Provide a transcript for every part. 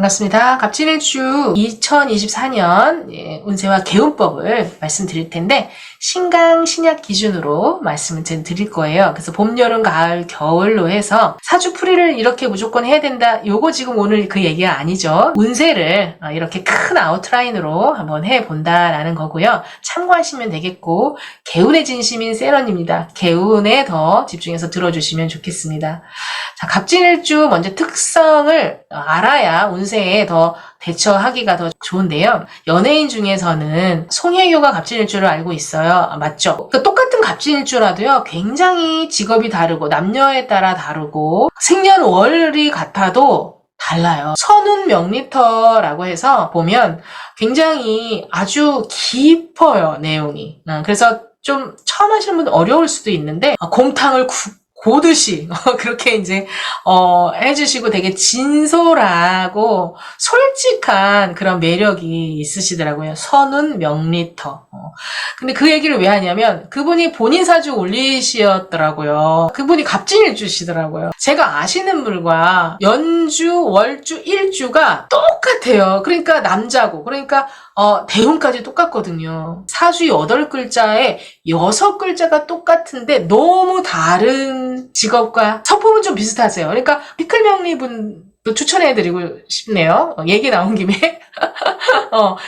반갑습니다. 갑진일주 2024년 운세와 개운법을 말씀드릴 텐데 신강, 신약 기준으로 말씀을 드릴 거예요. 그래서 봄, 여름, 가을, 겨울로 해서 사주풀이를 이렇게 무조건 해야 된다. 요거 지금 오늘 그 얘기가 아니죠. 운세를 이렇게 큰 아웃라인으로 한번 해본다라는 거고요. 참고하시면 되겠고 개운의 진심인 세런입니다. 개운에 더 집중해서 들어주시면 좋겠습니다. 자, 갑진일주 먼저 특성을 알아야 운세에 더 대처하기가 더 좋은데요. 연예인 중에서는 송혜교가 갑진일주를 알고 있어요. 맞죠? 그러니까 똑같은 갑진일주라도요. 굉장히 직업이 다르고 남녀에 따라 다르고 생년월일이 같아도 달라요. 선운명리터라고 해서 보면 굉장히 아주 깊어요. 내용이. 그래서 좀 처음 하시는 분은 어려울 수도 있는데 곰탕을 고듯이 그렇게 이제 해주시고 되게 진솔하고 솔직한 그런 매력이 있으시더라고요. 선운 명리터. 근데 그 얘기를 왜 하냐면 그분이 본인 사주 올리시었더라고요. 그분이 갑진일주시더라고요. 제가 아시는 분과 연주, 월주, 일주가 똑같아요. 그러니까 남자고 그러니까 대운까지 똑같거든요. 사주 8글자에 6글자가 똑같은데 너무 다른 직업과 성품은 좀 비슷하세요. 그러니까 피클명리 분도 추천해드리고 싶네요. 얘기 나온 김에.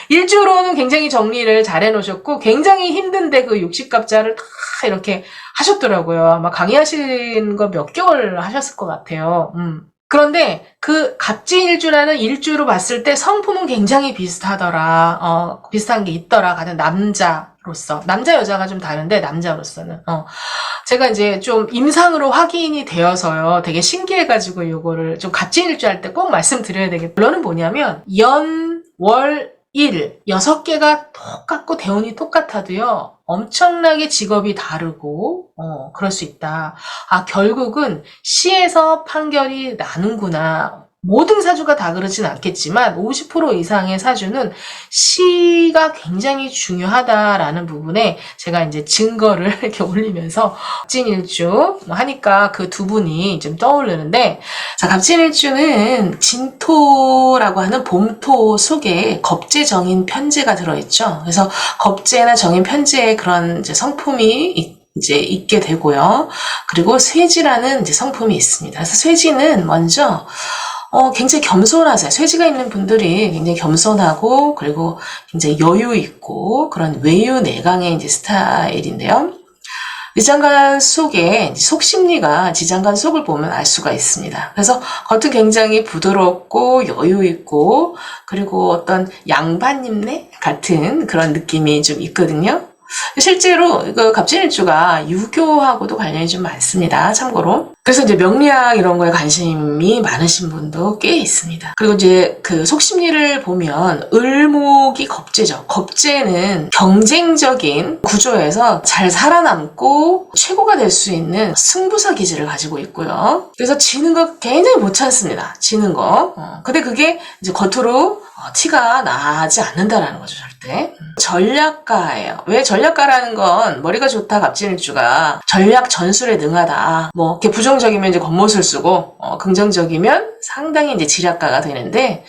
일주로는 굉장히 정리를 잘 해놓으셨고 굉장히 힘든데 그 60갑자를 다 이렇게 하셨더라고요. 아마 강의하신 거 몇 개월 하셨을 것 같아요. 그런데 그 갑진일주라는 일주로 봤을 때 성품은 굉장히 비슷하더라. 비슷한 게 있더라. 같은 남자로서. 남자 여자가 좀 다른데 남자로서는. 제가 이제 좀 임상으로 확인이 되어서요. 되게 신기해가지고 요거를 좀 갑진일주 할 때 꼭 말씀드려야 되겠다. 결론은 뭐냐면 연, 월, 일 6개가 똑같고 대운이 똑같아도요. 엄청나게 직업이 다르고 그럴 수 있다. 결국은 시에서 판결이 나는구나. 모든 사주가 다 그렇진 않겠지만 50% 이상의 사주는 시가 굉장히 중요하다라는 부분에 제가 이제 증거를 이렇게 올리면서 갑진일주 하니까 그 두 분이 좀 떠오르는데, 자, 갑진일주는 진토라고 하는 봄토 속에 겁재정인 편재가 들어있죠. 그래서 겁재나 정인 편재의 그런 이제 성품이 이제 있게 되고요. 그리고 쇠지라는 이제 성품이 있습니다. 그래서 쇠지는 먼저 굉장히 겸손하세요. 쇠지가 있는 분들이 굉장히 겸손하고 그리고 굉장히 여유 있고 그런 외유내강의 이제 스타일인데요. 지장간 속에 속심리가 지장간 속을 보면 알 수가 있습니다. 그래서 겉은 굉장히 부드럽고 여유 있고 그리고 어떤 양반님네 같은 그런 느낌이 좀 있거든요. 실제로 그 갑진일주가 유교하고도 관련이 좀 많습니다. 참고로. 그래서 이제 명리학 이런 거에 관심이 많으신 분도 꽤 있습니다. 그리고 이제 그 속심리를 보면 을목이 겁재죠. 겁재는 경쟁적인 구조에서 잘 살아남고 최고가 될 수 있는 승부사 기질을 가지고 있고요. 그래서 지는 거 굉장히 못 참습니다. 지는 거. 근데 그게 이제 겉으로 티가 나지 않는다라는 거죠, 절대. 전략가예요. 왜 전략가라는 건 머리가 좋다, 갑진일주가. 전략 전술에 능하다. 뭐, 이렇게 부정적이면 이제 겉멋을 쓰고, 긍정적이면 상당히 이제 지략가가 되는데,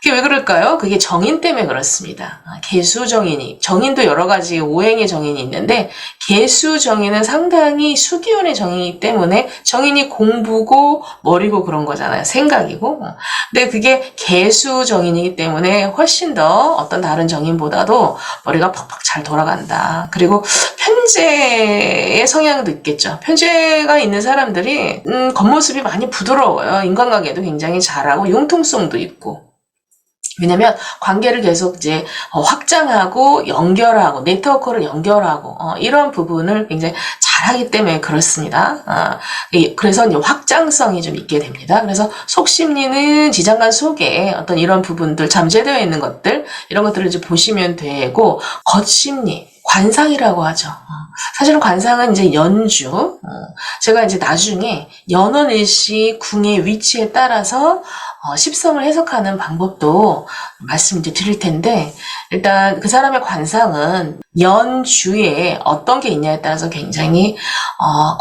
그게 왜 그럴까요? 그게 정인 때문에 그렇습니다. 개수정인이, 정인도 여러 가지 오행의 정인이 있는데, 개수정인은 상당히 수기운의 정인이기 때문에 정인이 공부고 머리고 그런 거잖아요. 생각이고. 근데 그게 개수정인이기 때문에 훨씬 더 어떤 다른 정인보다도 머리가 퍽퍽 잘 돌아간다. 그리고 편재의 성향도 있겠죠. 편재가 있는 사람들이 겉모습이 많이 부드러워요. 인간관계도 굉장히 잘하고 융통성도 있고. 왜냐면 관계를 계속 이제 확장하고 연결하고 네트워크를 연결하고 이런 부분을 굉장히 잘하기 때문에 그렇습니다. 그래서 이제 확장성이 좀 있게 됩니다. 그래서 속심리는 지장간 속에 어떤 이런 부분들 잠재되어 있는 것들 이런 것들을 이제 보시면 되고, 겉심리 관상이라고 하죠. 사실은 관상은 이제 연주. 제가 이제 나중에 연원일시 궁의 위치에 따라서 십성을 해석하는 방법도 말씀 이제 드릴 텐데, 일단 그 사람의 관상은 연주에 어떤 게 있냐에 따라서 굉장히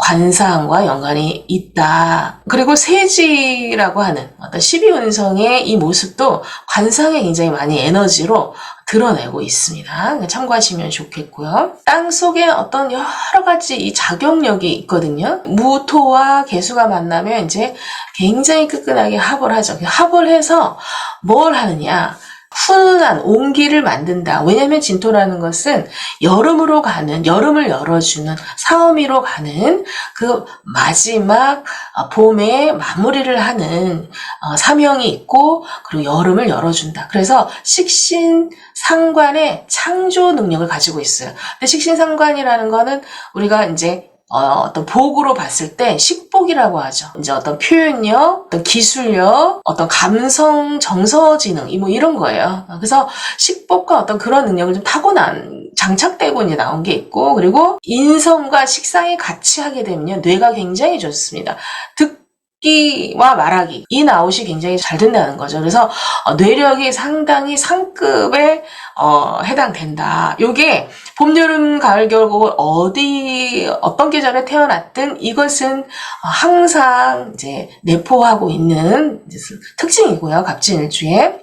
관상과 연관이 있다. 그리고 세지라고 하는 어떤 12운성의 이 모습도 관상에 굉장히 많이 에너지로 드러내고 있습니다. 참고하시면 좋겠고요. 땅 속에 어떤 여러 가지 이 작용력이 있거든요. 무토와 개수가 만나면 이제 굉장히 끈끈하게 합을 하죠. 합을 해서 뭘 하느냐? 훈훈한 온기를 만든다. 왜냐하면 진토라는 것은 여름으로 가는, 여름을 열어주는, 사오미로 가는 그 마지막 봄에 마무리를 하는 사명이 있고, 그리고 여름을 열어준다. 그래서 식신상관의 창조 능력을 가지고 있어요. 근데 식신상관이라는 거는 우리가 이제 어떤 복으로 봤을 때 식복이라고 하죠. 이제 어떤 표현력, 어떤 기술력, 어떤 감성, 정서지능, 뭐 이런 거예요. 그래서 식복과 어떤 그런 능력을 좀 타고난, 장착되고 이제 나온 게 있고, 그리고 인성과 식상이 같이 하게 되면요, 뇌가 굉장히 좋습니다. 듣기와 말하기, 이 나웃이 굉장히 잘 된다는 거죠. 그래서 뇌력이 상당히 상급에 해당된다. 요게 봄, 여름, 가을, 겨울, 어떤 계절에 태어났든 이것은 항상 이제 내포하고 있는 특징이고요. 갑진일주에.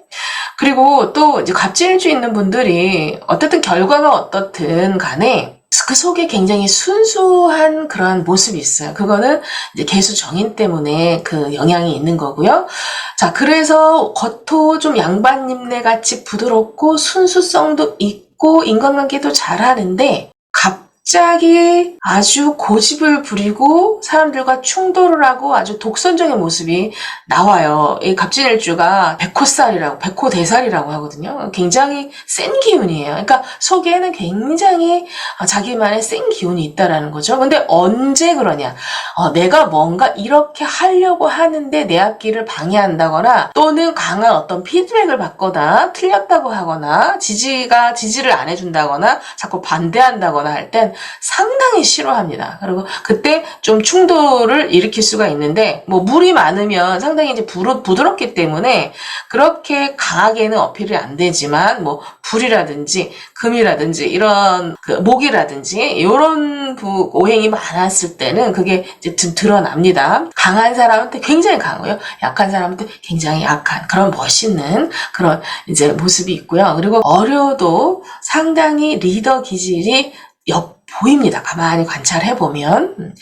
그리고 또 이제 갑진일주 있는 분들이 어쨌든 결과가 어떻든 간에 그 속에 굉장히 순수한 그런 모습이 있어요. 그거는 이제 개수 정인 때문에 그 영향이 있는 거고요. 자, 그래서 겉도 좀 양반님네 같이 부드럽고 순수성도 있고 인간관계도 잘하는데 갑자기 아주 고집을 부리고 사람들과 충돌을 하고 아주 독선적인 모습이 나와요. 이 갑진일주가 백호살이라고, 백호대살이라고 하거든요. 굉장히 센 기운이에요. 그러니까 속에는 굉장히 자기만의 센 기운이 있다라는 거죠. 근데 언제 그러냐? 내가 뭔가 이렇게 하려고 하는데 내 앞길을 방해한다거나 또는 강한 어떤 피드백을 받거나 틀렸다고 하거나 지지를 안 해준다거나 자꾸 반대한다거나 할 땐 상당히 싫어합니다. 그리고 그때 좀 충돌을 일으킬 수가 있는데 뭐 물이 많으면 상당히 이제 부드럽기 때문에 그렇게 강하게는 어필이 안 되지만 뭐 불이라든지 금이라든지 이런 목이라든지 이런 오행이 많았을 때는 그게 이제 드러납니다. 강한 사람한테 굉장히 강하고요. 약한 사람한테 굉장히 약한 그런 멋있는 그런 이제 모습이 있고요. 그리고 어려도 상당히 리더 기질이 보입니다. 가만히 관찰해보면.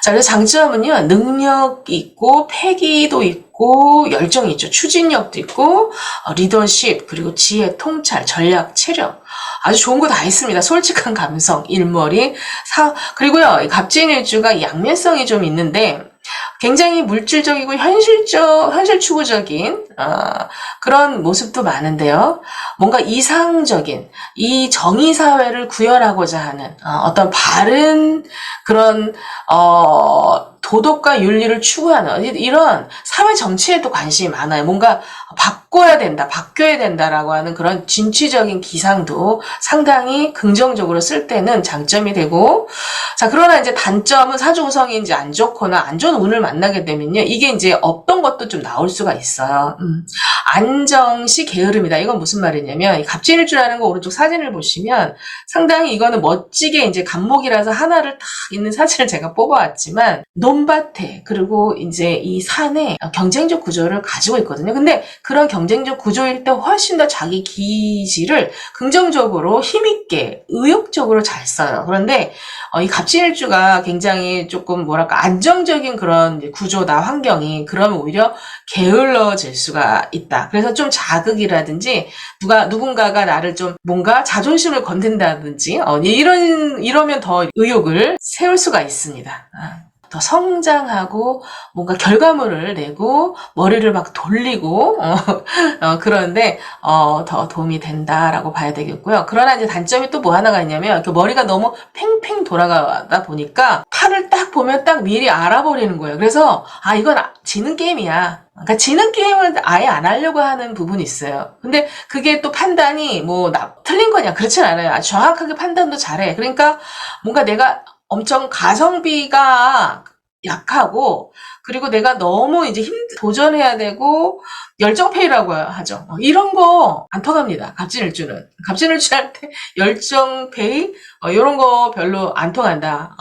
자, 그래서 장점은요, 능력이 있고, 패기도 있고, 열정이 있죠. 추진력도 있고, 리더십, 그리고 지혜, 통찰, 전략, 체력. 아주 좋은 거 다 있습니다. 솔직한 감성, 일머리, 그리고요, 갑진일주가 양면성이 좀 있는데, 굉장히 물질적이고 현실추구적인 그런 모습도 많은데요. 뭔가 이상적인 이 정의사회를 구현하고자 하는 어떤 바른 그런 도덕과 윤리를 추구하는 이런 사회 정치에도 관심이 많아요. 뭔가 바뀌어야 된다라고 하는 그런 진취적인 기상도 상당히 긍정적으로 쓸 때는 장점이 되고, 자, 그러나 이제 단점은 사주구성이 이제 안 좋거나 안 좋은 운을 만나게 되면요. 이게 이제 없던 것도 좀 나올 수가 있어요. 안정시 게으름이다. 이건 무슨 말이냐면, 갑진일주라는 거 오른쪽 사진을 보시면 상당히 이거는 멋지게 이제 갑목이라서 하나를 딱 있는 사진을 제가 뽑아왔지만, 논밭에, 그리고 이제 이 산에 경쟁적 구조를 가지고 있거든요. 근데 그런 경쟁적 구조일 때 훨씬 더 자기 기질을 긍정적으로 힘있게 의욕적으로 잘 써요. 그런데 이 갑진일주가 굉장히 조금 뭐랄까 안정적인 그런 구조나 환경이 그러면 오히려 게을러질 수가 있다. 그래서 좀 자극이라든지 누군가가 나를 좀 뭔가 자존심을 건든다든지 이러면 더 의욕을 세울 수가 있습니다. 더 성장하고 뭔가 결과물을 내고 머리를 막 돌리고 그런데 더 도움이 된다라고 봐야 되겠고요. 그러나 이제 단점이 또 뭐 하나가 있냐면 이렇게 머리가 너무 팽팽 돌아가다 보니까 팔을 딱 보면 딱 미리 알아버리는 거예요. 그래서 이건 지는 게임이야. 그러니까 지는 게임을 아예 안 하려고 하는 부분이 있어요. 근데 그게 또 판단이 뭐 틀린 거냐 그렇진 않아요. 정확하게 판단도 잘해. 그러니까 뭔가 내가 엄청 가성비가 약하고 그리고 내가 너무 이제 도전해야 되고 열정페이라고 하죠. 이런 거 안 통합니다. 갑진일주는. 갑진일주할 때 열정페이 이런 거 별로 안 통한다.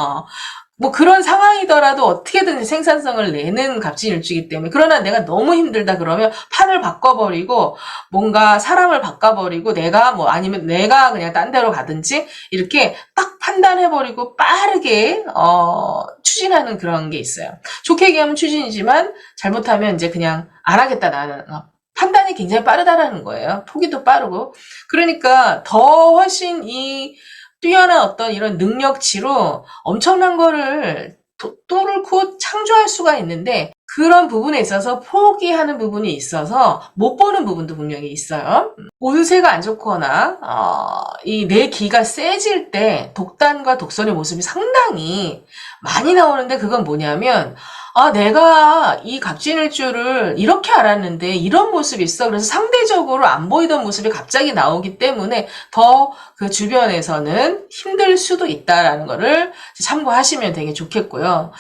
뭐 그런 상황이더라도 어떻게든 생산성을 내는 갑진일주이기 때문에, 그러나 내가 너무 힘들다 그러면 판을 바꿔버리고 뭔가 사람을 바꿔버리고 내가 뭐 아니면 내가 그냥 딴 데로 가든지 이렇게 딱 판단해버리고 빠르게 추진하는 그런 게 있어요. 좋게 얘기하면 추진이지만 잘못하면 이제 그냥 안 하겠다 나는. 판단이 굉장히 빠르다라는 거예요. 포기도 빠르고. 그러니까 더 훨씬 이 뛰어난 어떤 이런 능력치로 엄청난 거를 뚫고 창조할 수가 있는데, 그런 부분에 있어서 포기하는 부분이 있어서 못 보는 부분도 분명히 있어요. 운세가 안 좋거나 이 내 기가 세질 때 독단과 독선의 모습이 상당히 많이 나오는데, 그건 뭐냐면 내가 이 갑진일주를 이렇게 알았는데 이런 모습이 있어. 그래서 상대적으로 안 보이던 모습이 갑자기 나오기 때문에 더 그 주변에서는 힘들 수도 있다라는 거를 참고하시면 되게 좋겠고요.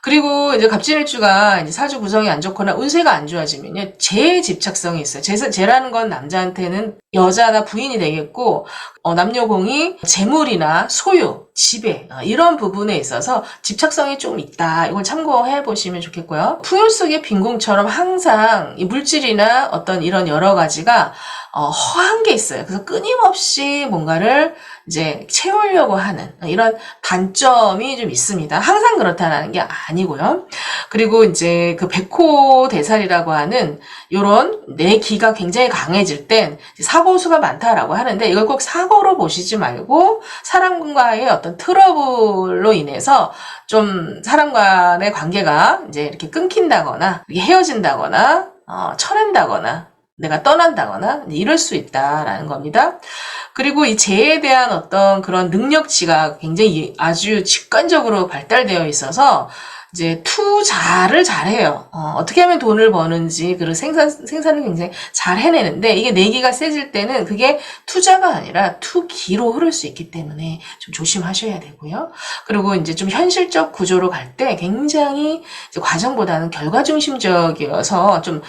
그리고 이제 갑진일주가 이제 사주 구성이 안 좋거나 운세가 안 좋아지면요, 재 집착성이 있어요. 재라는 건 남자한테는 여자나 부인이 되겠고, 남녀공이 재물이나 소유, 지배 이런 부분에 있어서 집착성이 좀 있다. 이걸 참고해 보시면 좋겠고요. 풍요 속의 빈공처럼 항상 이 물질이나 어떤 이런 여러 가지가 허한 게 있어요. 그래서 끊임없이 뭔가를 이제 채우려고 하는 이런 단점이 좀 있습니다. 항상 그렇다는 게 아니고요. 그리고 이제 그 백호대살이라고 하는 요런 내 기가 굉장히 강해질 땐 사고수가 많다라고 하는데, 이걸 꼭 사고로 보시지 말고 사람과의 어떤 트러블로 인해서 좀 사람 간의 관계가 이제 이렇게 끊긴다거나 이렇게 헤어진다거나 쳐낸다거나 내가 떠난다거나 이럴 수 있다라는 겁니다. 그리고 이 재에 대한 어떤 그런 능력치가 굉장히 아주 직관적으로 발달되어 있어서 이제 투자를 잘해요. 어떻게 하면 돈을 버는지, 그리고 생산을 굉장히 잘 해내는데, 이게 내기가 세질 때는 그게 투자가 아니라 투기로 흐를 수 있기 때문에 좀 조심하셔야 되고요. 그리고 이제 좀 현실적 구조로 갈 때 굉장히 이제 과정보다는 결과 중심적이어서 좀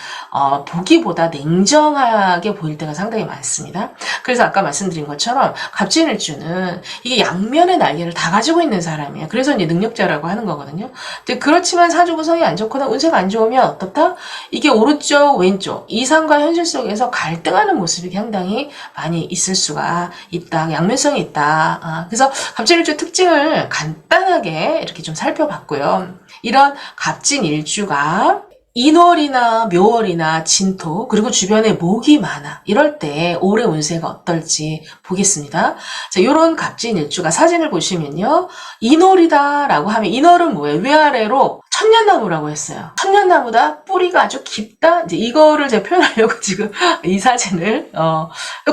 보기보다 냉정하게 보일 때가 상당히 많습니다. 그래서 아까 말씀드린 것처럼 갑진일주는 이게 양면의 날개를 다 가지고 있는 사람이에요. 그래서 이제 능력자라고 하는 거거든요. 그렇지만 사주 구성이 안 좋거나 운세가 안 좋으면 어떻다? 이게 오른쪽 왼쪽 이상과 현실 속에서 갈등하는 모습이 상당히 많이 있을 수가 있다. 양면성이 있다. 그래서 갑진일주 특징을 간단하게 이렇게 좀 살펴봤고요. 이런 갑진일주가 인월이나 묘월이나 진토, 그리고 주변에 목이 많아, 이럴 때 올해 운세가 어떨지 보겠습니다. 자, 요런 갑진일주가 사진을 보시면요, 인월이다라고 하면, 인월은 뭐예요? 위아래로 천년나무라고 했어요. 천년나무다, 뿌리가 아주 깊다. 이제 이거를 제가 표현하려고 지금 이 사진을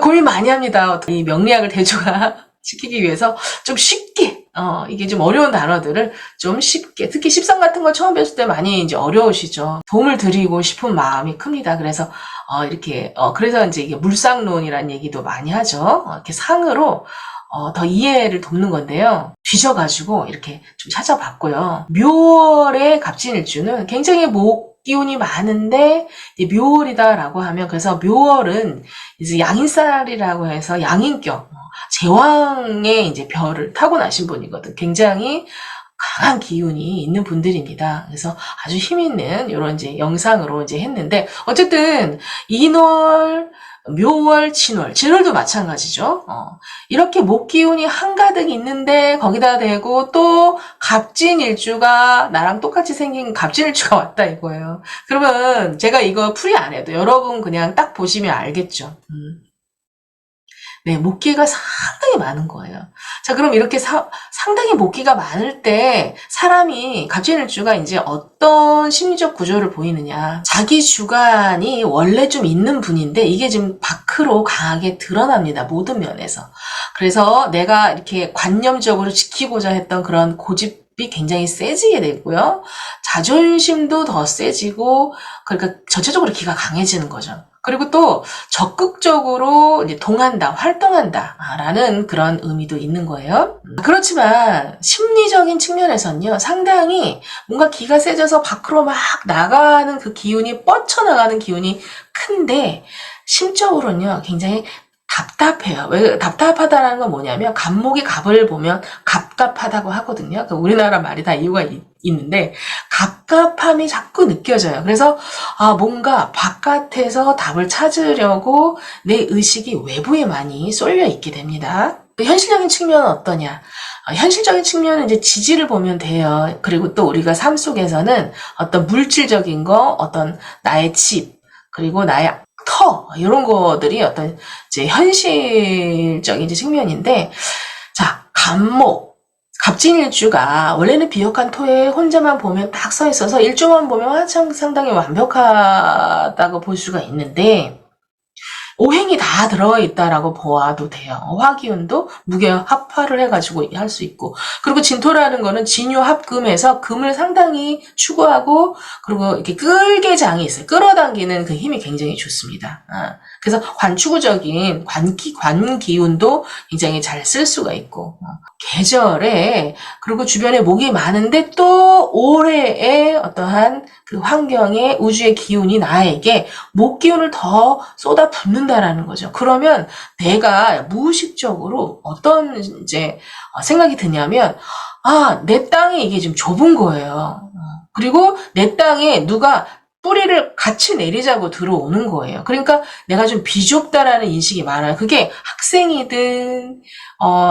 고민 많이 합니다. 이 명리학을 대중화 시키기 위해서 좀 쉽게, 이게 좀 어려운 단어들을 좀 쉽게, 특히 십상 같은 거 처음 배웠을 때 많이 이제 어려우시죠. 도움을 드리고 싶은 마음이 큽니다. 그래서, 이렇게, 그래서 이제 이게 물상론이라는 얘기도 많이 하죠. 이렇게 상으로, 더 이해를 돕는 건데요. 뒤져가지고 이렇게 좀 찾아봤고요. 묘월의 갑진일주는 굉장히 기운이 많은데, 이제 묘월이다라고 하면, 그래서 묘월은 이제 양인살이라고 해서 양인격, 제왕의 이제 별을 타고나신 분이거든. 굉장히 강한 기운이 있는 분들입니다. 그래서 아주 힘 있는 이런 이제 영상으로 이제 했는데, 어쨌든 인월, 묘월, 진월도 마찬가지죠. 이렇게 목기운이 한가득 있는데 거기다 대고 또 갑진일주가 나랑 똑같이 생긴 갑진일주가 왔다 이거예요. 그러면 제가 이거 풀이 안 해도 여러분 그냥 딱 보시면 알겠죠. 네, 목기가 상당히 많은 거예요. 자, 그럼 이렇게 상당히 목기가 많을 때 사람이 갑진일주가 이제 어떤 심리적 구조를 보이느냐. 자기 주관이 원래 좀 있는 분인데 이게 지금 밖으로 강하게 드러납니다. 모든 면에서. 그래서 내가 이렇게 관념적으로 지키고자 했던 그런 고집이 굉장히 세지게 되고요. 자존심도 더 세지고, 그러니까 전체적으로 기가 강해지는 거죠. 그리고 또 적극적으로 이제 동한다, 활동한다 라는 그런 의미도 있는 거예요. 그렇지만 심리적인 측면에서는요, 상당히 뭔가 기가 세져서 밖으로 막 나가는 그 기운이, 뻗쳐나가는 기운이 큰데 심적으로는요, 굉장히 답답해요. 왜 답답하다라는 건 뭐냐면, 갑목이 갑을 보면 갑갑하다고 하거든요. 그 우리나라 말이 다 이유가 있는데, 갑갑함이 자꾸 느껴져요. 그래서 뭔가 바깥에서 답을 찾으려고 내 의식이 외부에 많이 쏠려 있게 됩니다. 현실적인 측면은 어떠냐? 현실적인 측면은 이제 지지를 보면 돼요. 그리고 또 우리가 삶 속에서는 어떤 물질적인 거, 어떤 나의 집, 그리고 나의 이런 것들이 어떤 이제 현실적인 이제 측면인데, 자, 갑목, 갑진일주가 원래는 비옥한 토에 혼자만 보면 딱 서 있어서 일조만 보면 상당히 완벽하다고 볼 수가 있는데, 오행이 다 들어있다라고 보아도 돼요. 화기운도 무게합화를 해가지고 할 수 있고, 그리고 진토라는 거는 진유합금에서 금을 상당히 추구하고, 그리고 이렇게 끌개장이 있어요. 끌어당기는 그 힘이 굉장히 좋습니다. 그래서 관추구적인 관기운도 굉장히 잘 쓸 수가 있고, 계절에, 그리고 주변에 목이 많은데 또 올해의 어떠한 그 환경에 우주의 기운이 나에게 목 기운을 더 쏟아붓는다라는 거죠. 그러면 내가 무의식적으로 어떤 이제 생각이 드냐면, 내 땅에 이게 좀 좁은 거예요. 그리고 내 땅에 누가 뿌리를 같이 내리자고 들어오는 거예요. 그러니까 내가 좀 비좁다라는 인식이 많아요. 그게 학생이든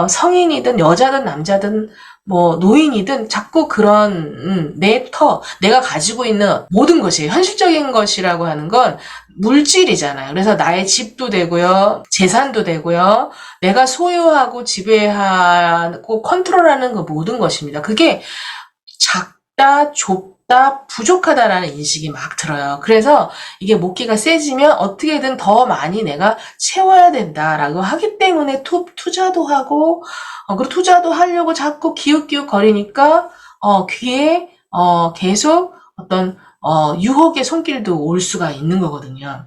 성인이든 여자든 남자든 뭐 노인이든 자꾸 그런 내가 가지고 있는 모든 것이 현실적인 것이라고 하는 건 물질이잖아요. 그래서 나의 집도 되고요, 재산도 되고요, 내가 소유하고 지배하고 컨트롤하는 그 모든 것입니다. 그게 작다, 좁다, 부족하다라는 인식이 막 들어요. 그래서 이게 목기가 세지면 어떻게든 더 많이 내가 채워야 된다라고 하기 때문에 투자도 하고, 그리고 투자도 하려고 자꾸 기웃기웃 거리니까 귀에 계속 어떤 유혹의 손길도 올 수가 있는 거거든요.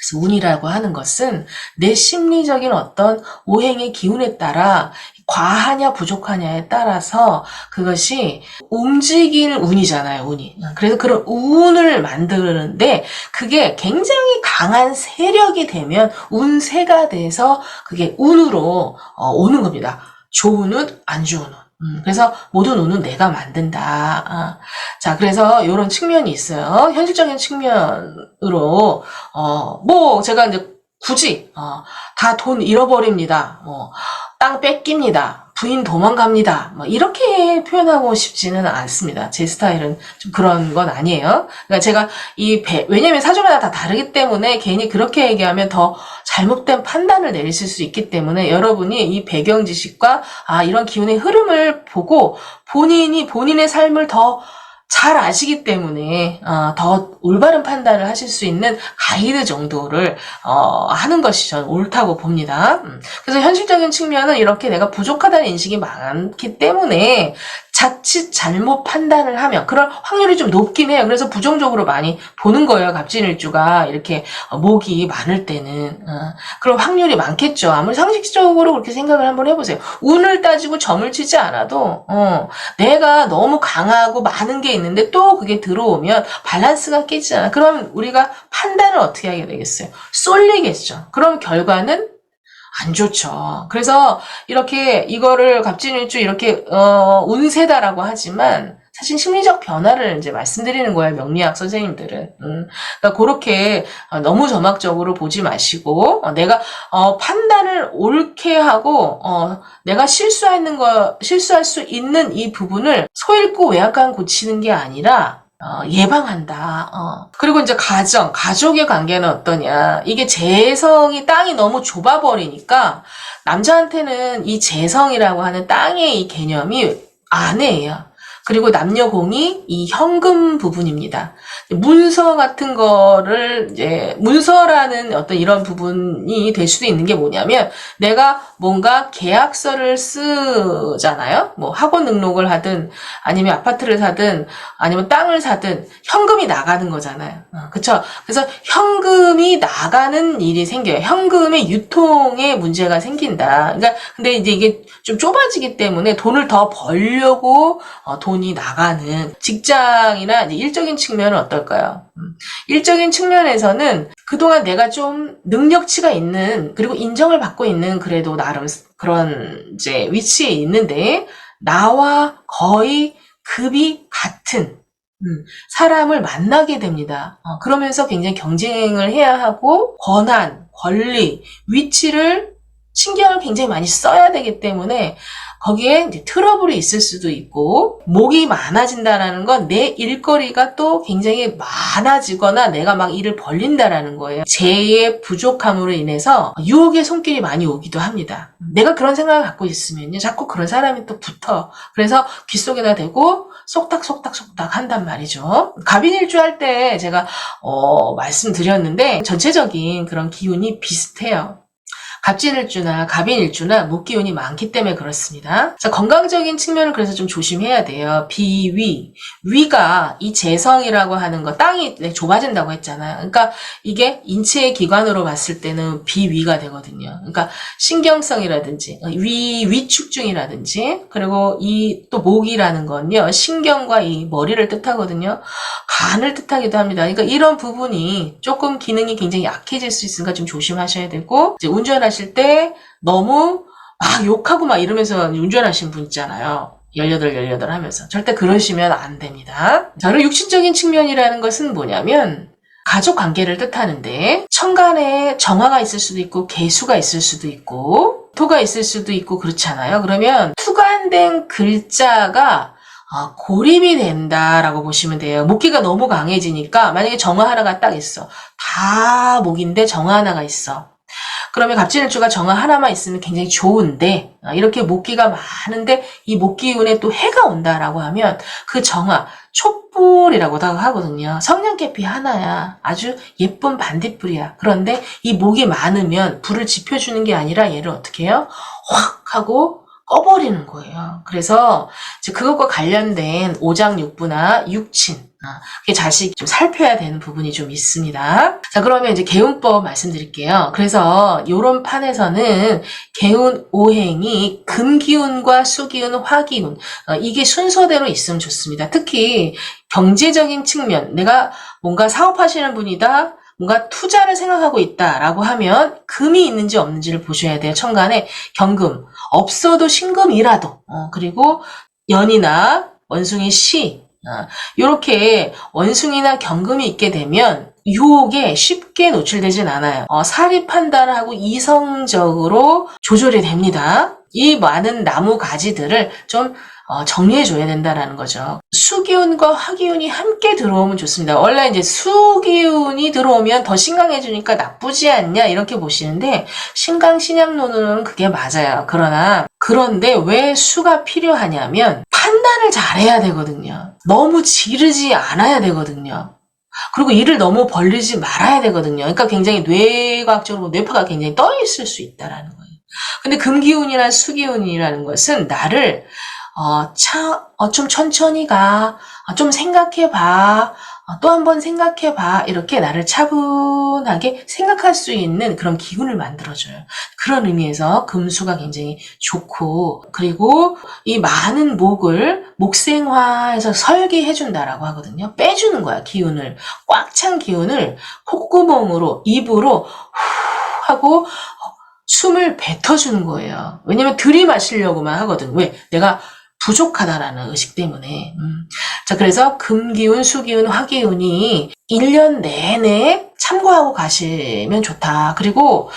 그래서 운이라고 하는 것은 내 심리적인 어떤 오행의 기운에 따라 과하냐 부족하냐에 따라서 그것이 움직일 운이잖아요, 운이. 그래서 그런 운을 만드는데 그게 굉장히 강한 세력이 되면 운세가 돼서 그게 운으로 오는 겁니다. 좋은 운, 안 좋은 운. 그래서 모든 운은 내가 만든다. 자, 그래서 이런 측면이 있어요. 현실적인 측면으로, 제가 이제 굳이, 다 돈 잃어버립니다. 땅 뺏깁니다. 부인 도망갑니다. 이렇게 표현하고 싶지는 않습니다. 제 스타일은 좀 그런 건 아니에요. 그러니까 제가 왜냐면 사주마다 다 다르기 때문에 괜히 그렇게 얘기하면 더 잘못된 판단을 내리실 수 있기 때문에 여러분이 이 배경 지식과 이런 기운의 흐름을 보고 본인의 삶을 더 잘 아시기 때문에 더 올바른 판단을 하실 수 있는 가이드 정도를 하는 것이 저는 옳다고 봅니다. 그래서 현실적인 측면은 이렇게 내가 부족하다는 인식이 많기 때문에 자칫 잘못 판단을 하면 그럴 확률이 좀 높긴 해요. 그래서 부정적으로 많이 보는 거예요. 갑진일주가 이렇게 목이 많을 때는. 그럼 확률이 많겠죠. 아무리 상식적으로 그렇게 생각을 한번 해보세요. 운을 따지고 점을 치지 않아도 내가 너무 강하고 많은 게 있는데 또 그게 들어오면 밸런스가 깨지잖아. 그럼 우리가 판단을 어떻게 하게 되겠어요? 쏠리겠죠. 그럼 결과는 안 좋죠. 그래서 이렇게 이거를 갑진일주 이렇게 운세다라고 하지만 사실 심리적 변화를 이제 말씀드리는 거예요. 명리학 선생님들은. 그러니까 그렇게 너무 점학적으로 보지 마시고 내가 판단을 옳게 하고 내가 실수할 수 있는 이 부분을 소잃고 외약간 고치는 게 아니라 예방한다. 그리고 이제 가족의 관계는 어떠냐. 이게 재성이 땅이 너무 좁아버리니까 남자한테는 이 재성이라고 하는 땅의 이 개념이 아내예요. 그리고 남녀공이 이 현금 부분입니다. 문서 같은 거를 이제 문서라는 어떤 이런 부분이 될 수도 있는 게 뭐냐면 내가 뭔가 계약서를 쓰잖아요. 뭐 학원 등록을 하든 아니면 아파트를 사든 아니면 땅을 사든 현금이 나가는 거잖아요. 그쵸? 그래서 현금이 나가는 일이 생겨요. 현금의 유통에 문제가 생긴다. 그러니까 근데 이제 이게 좀 좁아지기 때문에 돈을 더 벌려고 돈이 나가는 직장이나 이제 일적인 측면은 어떨까요? 일적인 측면에서는 그동안 내가 좀 능력치가 있는 그리고 인정을 받고 있는 그래도 나름 그런 이제 위치에 있는데 나와 거의 급이 같은 사람을 만나게 됩니다. 그러면서 굉장히 경쟁을 해야 하고 권한, 권리, 위치를 신경을 굉장히 많이 써야 되기 때문에 거기에 이제 트러블이 있을 수도 있고 목이 많아진다라는 건 내 일거리가 또 굉장히 많아지거나 내가 막 일을 벌린다라는 거예요. 재의 부족함으로 인해서 유혹의 손길이 많이 오기도 합니다. 내가 그런 생각을 갖고 있으면요. 자꾸 그런 사람이 또 붙어. 그래서 귓속에다 대고 속닥속닥속닥 한단 말이죠. 갑인일주 할 때 제가 말씀드렸는데 전체적인 그런 기운이 비슷해요. 갑진일주나 갑인일주나 목기운이 많기 때문에 그렇습니다. 자, 건강적인 측면은 그래서 좀 조심해야 돼요. 비위, 위가 이 재성이라고 하는 거 땅이 좁아진다고 했잖아요. 그러니까 이게 인체의 기관으로 봤을 때는 비위가 되거든요. 그러니까 신경성이라든지 위축증이라든지 그리고 이 또 목이라는 건요. 신경과 이 머리를 뜻하거든요. 간을 뜻하기도 합니다. 그러니까 이런 부분이 조금 기능이 굉장히 약해질 수 있으니까 좀 조심하셔야 되고 이제 운전하실 때 너무 막 욕하고 막 이러면서 운전하시는 분 있잖아요. 18 하면서. 절대 그러시면 안 됩니다. 자, 그리고 육신적인 측면이라는 것은 뭐냐면 가족 관계를 뜻하는데 천간에 정화가 있을 수도 있고 개수가 있을 수도 있고 토가 있을 수도 있고 그렇잖아요. 그러면 투간된 글자가 고립이 된다라고 보시면 돼요. 목기가 너무 강해지니까 만약에 정화 하나가 딱 있어. 다 목인데 정화 하나가 있어. 그러면 갑진일주가 정화 하나만 있으면 굉장히 좋은데 이렇게 목기가 많은데 이 목기운에 또 해가 온다라고 하면 그 정화 촛불이라고 하거든요. 성냥개피 하나야. 아주 예쁜 반딧불이야. 그런데 이 목이 많으면 불을 지펴주는 게 아니라 얘를 어떻게 해요? 확 하고 꺼버리는 거예요. 그래서 이제 그것과 관련된 오장육부나 육친, 그게 자식 좀 살펴야 되는 부분이 좀 있습니다. 자, 그러면 이제 개운법 말씀드릴게요. 그래서 요런 판에서는 개운 오행이 금기운과 수기운, 화기운, 이게 순서대로 있으면 좋습니다. 특히 경제적인 측면, 내가 뭔가 사업하시는 분이다, 뭔가 투자를 생각하고 있다라고 하면 금이 있는지 없는지를 보셔야 돼요. 천간에 경금, 없어도 신금이라도 그리고 연이나 원숭이 시 이렇게 원숭이나 경금이 있게 되면 유혹에 쉽게 노출되진 않아요. 사리 판단하고 이성적으로 조절이 됩니다. 이 많은 나무 가지들을 좀 정리해줘야 된다라는 거죠. 수기운과 화기운이 함께 들어오면 좋습니다. 원래 이제 수기운이 들어오면 더 신강해지니까 나쁘지 않냐 이렇게 보시는데 신강신약론으로는 그게 맞아요. 그런데 왜 수가 필요하냐면 판단을 잘해야 되거든요. 너무 지르지 않아야 되거든요. 그리고 일을 너무 벌리지 말아야 되거든요. 그러니까 굉장히 뇌과학적으로 뇌파가 굉장히 떠 있을 수 있다라는 거예요. 근데 금기운이나 수기운이라는 것은 나를 좀 천천히 가, 좀 생각해봐, 또 한 번 생각해봐, 이렇게 나를 차분하게 생각할 수 있는 그런 기운을 만들어줘요. 그런 의미에서 금수가 굉장히 좋고, 그리고 이 많은 목을 목생화해서 설계해준다라고 하거든요. 빼주는 거야, 기운을. 꽉 찬 기운을 콧구멍으로, 입으로 후 하고 숨을 뱉어주는 거예요. 왜냐면 들이마시려고만 하거든. 왜? 내가 부족하다라는 의식 때문에. 자, 그래서 금기운, 수기운, 화기운이 1년 내내 참고하고 가시면 좋다. 그리고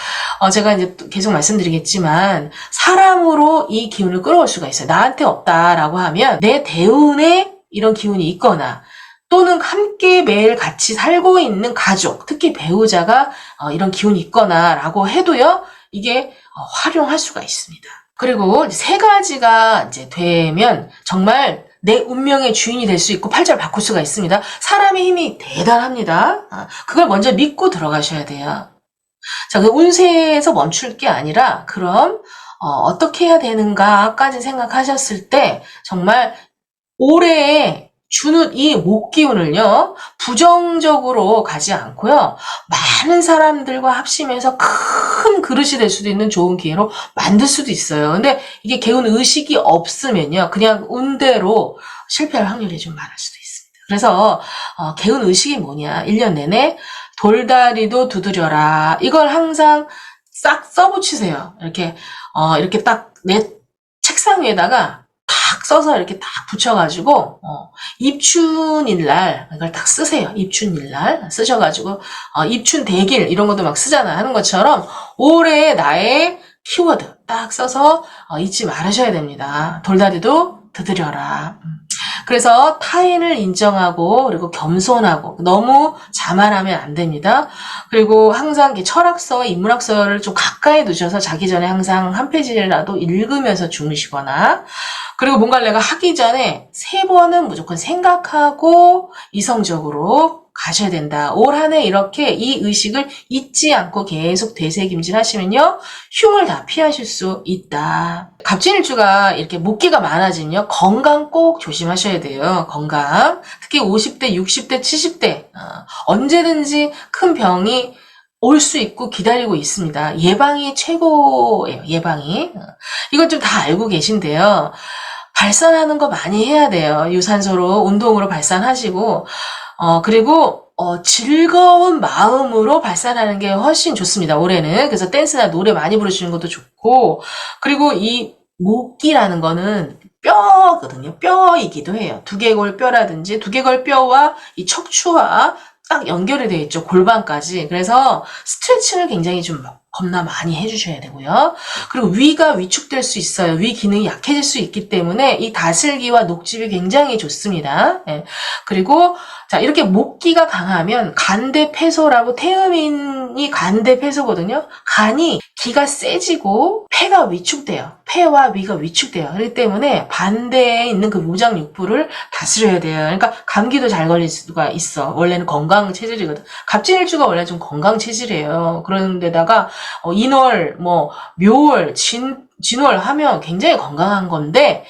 제가 이제 계속 말씀드리겠지만 사람으로 이 기운을 끌어올 수가 있어요. 나한테 없다라고 하면 내 대운에 이런 기운이 있거나 또는 함께 매일 같이 살고 있는 가족, 특히 배우자가 이런 기운이 있거나 라고 해도요. 이게 활용할 수가 있습니다. 그리고 세 가지가 이제 되면 정말 내 운명의 주인이 될 수 있고 팔자를 바꿀 수가 있습니다. 사람의 힘이 대단합니다. 그걸 먼저 믿고 들어가셔야 돼요. 자, 그 운세에서 멈출 게 아니라 그럼 어떻게 해야 되는가까지 생각하셨을 때 정말 올해에 주는 이 목기운을요, 부정적으로 가지 않고요, 많은 사람들과 합심해서 큰 그릇이 될 수도 있는 좋은 기회로 만들 수도 있어요. 근데 이게 개운 의식이 없으면요, 그냥 운대로 실패할 확률이 좀 많을 수도 있습니다. 그래서 개운 의식이 뭐냐, 1년 내내 돌다리도 두드려라. 이걸 항상 싹 써붙이세요. 이렇게 딱 내 책상 위에다가 딱 써서 이렇게 딱 붙여가지고, 입춘일날, 이걸 딱 쓰세요. 입춘일날 쓰셔가지고, 입춘대길, 이런 것도 막 쓰잖아. 하는 것처럼, 올해 나의 키워드 딱 써서, 잊지 말으셔야 됩니다. 돌다리도 두드려라. 그래서 타인을 인정하고 그리고 겸손하고 너무 자만하면 안 됩니다. 그리고 항상 철학서와 인문학서를 좀 가까이 두셔서 자기 전에 항상 한 페이지라도 읽으면서 주무시거나, 그리고 뭔가를 내가 하기 전에 3번은 무조건 생각하고 이성적으로 가셔야 된다. 올 한 해 이렇게 이 의식을 잊지 않고 계속 되새김질 하시면요, 흉을 다 피하실 수 있다. 갑진일주가 이렇게 목기가 많아지면요, 건강 꼭 조심하셔야 돼요. 건강. 특히 50대, 60대, 70대 언제든지 큰 병이 올 수 있고 기다리고 있습니다. 예방이 최고예요. 예방이. 이건 좀 다 알고 계신데요. 발산하는 거 많이 해야 돼요. 유산소로, 운동으로 발산하시고, 그리고 즐거운 마음으로 발산하는 게 훨씬 좋습니다. 올해는. 그래서 댄스나 노래 많이 부르시는 것도 좋고, 그리고 이 목기라는 거는 뼈거든요. 뼈이기도 해요. 두개골 뼈라든지 두개골 뼈와 이 척추와 딱 연결이 되어 있죠. 골반까지. 그래서 스트레칭을 굉장히 좀 겁나 많이 해주셔야 되고요. 그리고 위가 위축될 수 있어요. 위 기능이 약해질 수 있기 때문에 이 다슬기와 녹즙이 굉장히 좋습니다. 예. 그리고 자, 이렇게 목기가 강하면 간대폐소라고, 태음인이 간대폐소거든요. 간이 기가 세지고 폐가 위축돼요. 폐와 위가 위축돼요. 그렇기 때문에 반대에 있는 그 무장육부를 다스려야 돼요. 그러니까 감기도 잘 걸릴 수가 있어. 원래는 건강 체질이거든. 갑진일주가 원래 좀 건강 체질이에요. 그런데다가 인월, 묘월, 진월 하면 굉장히 건강한 건데,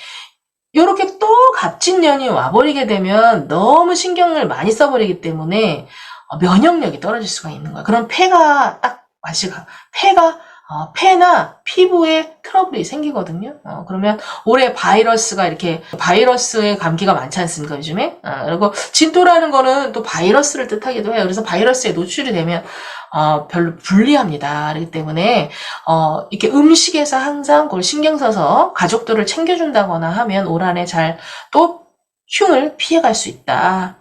요렇게 또 갑진년이 와버리게 되면 너무 신경을 많이 써버리기 때문에 면역력이 떨어질 수가 있는 거야. 그럼 폐가 딱 폐나 피부에 트러블이 생기거든요. 그러면 올해 바이러스의 감기가 많지 않습니까, 요즘에? 그리고 진토라는 거는 또 바이러스를 뜻하기도 해요. 그래서 바이러스에 노출이 되면 별로 불리합니다. 그렇기 때문에 이렇게 음식에서 항상 그걸 신경 써서 가족들을 챙겨준다거나 하면 올 한 해 잘 또 흉을 피해갈 수 있다.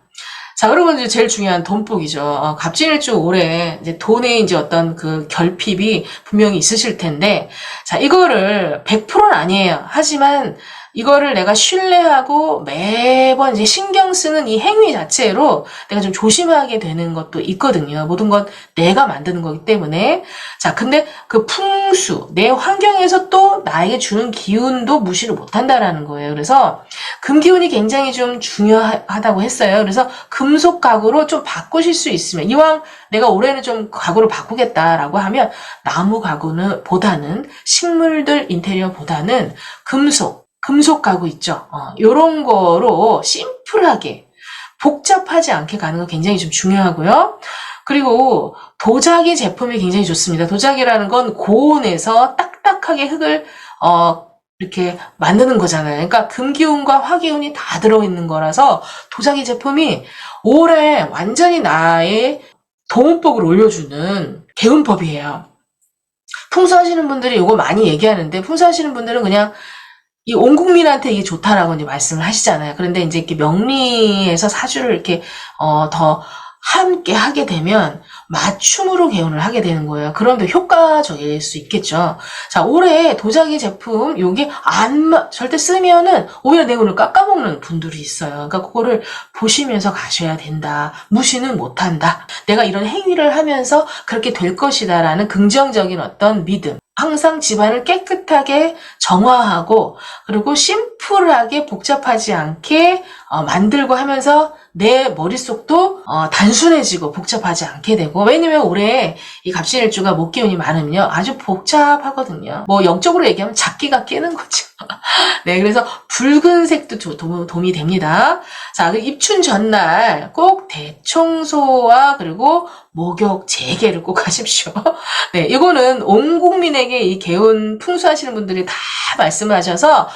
자, 그리고 이제 제일 중요한 돈복이죠. 갑진일주 올해 이제 돈의 이제 어떤 그 결핍이 분명히 있으실 텐데, 자, 이거를 100%는 아니에요. 하지만 이거를 내가 신뢰하고 매번 이제 신경 쓰는 이 행위 자체로 내가 좀 조심하게 되는 것도 있거든요. 모든 건 내가 만드는 거기 때문에. 자, 근데 그 풍수, 내 환경에서 또 나에게 주는 기운도 무시를 못 한다라는 거예요. 그래서 금기운이 굉장히 좀 중요하다고 했어요. 그래서 금속 가구로 좀 바꾸실 수 있으면, 이왕 내가 올해는 좀 가구를 바꾸겠다라고 하면 나무 가구는 보다는, 식물들 인테리어보다는 금속 가구 있죠. 요런 거로 심플하게 복잡하지 않게 가는 거 굉장히 좀 중요하고요. 그리고 도자기 제품이 굉장히 좋습니다. 도자기라는 건 고온에서 딱딱하게 흙을 이렇게 만드는 거잖아요. 그러니까 금기운과 화기운이 다 들어있는 거라서 도자기 제품이 올해 완전히 나의 돈복을 올려주는 개운법이에요. 풍수하시는 분들이 이거 많이 얘기하는데, 풍수하시는 분들은 그냥 이 온 국민한테 이게 좋다라고 이제 말씀을 하시잖아요. 그런데 이제 이렇게 명리에서 사주를 이렇게 더 함께 하게 되면 맞춤으로 개운을 하게 되는 거예요. 그럼 더 효과적일 수 있겠죠. 자, 올해 도자기 제품 요게 절대 쓰면은 오히려 내 운을 깎아먹는 분들이 있어요. 그러니까 그거를 보시면서 가셔야 된다. 무시는 못한다. 내가 이런 행위를 하면서 그렇게 될 것이다라는 긍정적인 어떤 믿음. 항상 집안을 깨끗하게 정화하고 그리고 심플하게 복잡하지 않게 만들고 하면서 내 머릿속도 단순해지고 복잡하지 않게 되고, 왜냐면 올해 이 갑신일주가 목기운이 많으면요 아주 복잡하거든요. 뭐 영적으로 얘기하면 잡기가 깨는 거죠. 네, 그래서 붉은색도 도움이 됩니다. 자, 그 입춘 전날 꼭 대청소와 그리고 목욕 재개를 꼭 하십시오. 네, 이거는 온 국민에게 이 개운 풍수하시는 분들이 다 말씀을 하셔서,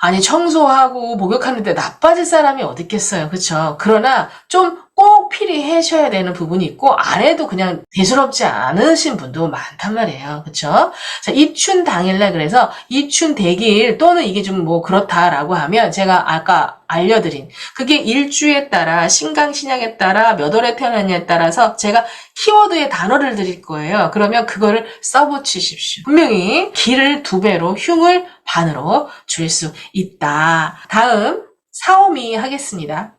아니 청소하고 목욕하는데 나빠질 사람이 어디 있겠어요, 그렇죠? 그러나 좀 꼭 필히 하셔야 되는 부분이 있고 안 해도 그냥 대수롭지 않으신 분도 많단 말이에요, 그렇죠? 자, 입춘 당일날, 그래서 입춘 대기일 또는 이게 좀 뭐 그렇다라고 하면 제가 아까 알려드린 그게 일주에 따라 신강 신약에 따라 몇 월에 태어났냐에 따라서 제가 키워드의 단어를 드릴 거예요. 그러면 그거를 써붙이십시오. 분명히 기를 2배로 흉을 반으로 줄 수 있다. 다음 사오미 하겠습니다.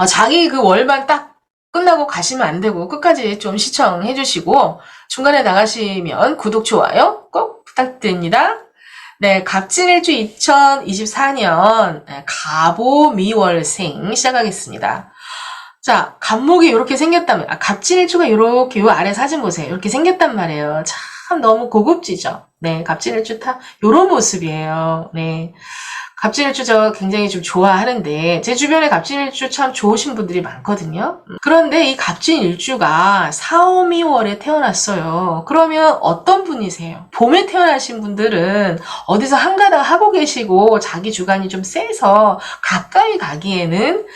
자기 그 월반 딱 끝나고 가시면 안 되고 끝까지 좀 시청해 주시고 중간에 나가시면 구독, 좋아요 꼭 부탁드립니다. 네, 갑진일주 2024년 갑오미월생 시작하겠습니다. 자, 갑목이 이렇게 생겼다면, 갑진일주가 이렇게 요 아래 사진 보세요. 이렇게 생겼단 말이에요. 참 너무 고급지죠. 네, 갑진일주 다 요런 모습이에요. 네. 갑진일주 저 굉장히 좀 좋아하는데 제 주변에 갑진일주 참 좋으신 분들이 많거든요. 그런데 이 갑진일주가 4, 5, 2월에 태어났어요. 그러면 어떤 분이세요? 봄에 태어나신 분들은 어디서 한가닥 하고 계시고 자기 주관이 좀 세서 가까이 가기에는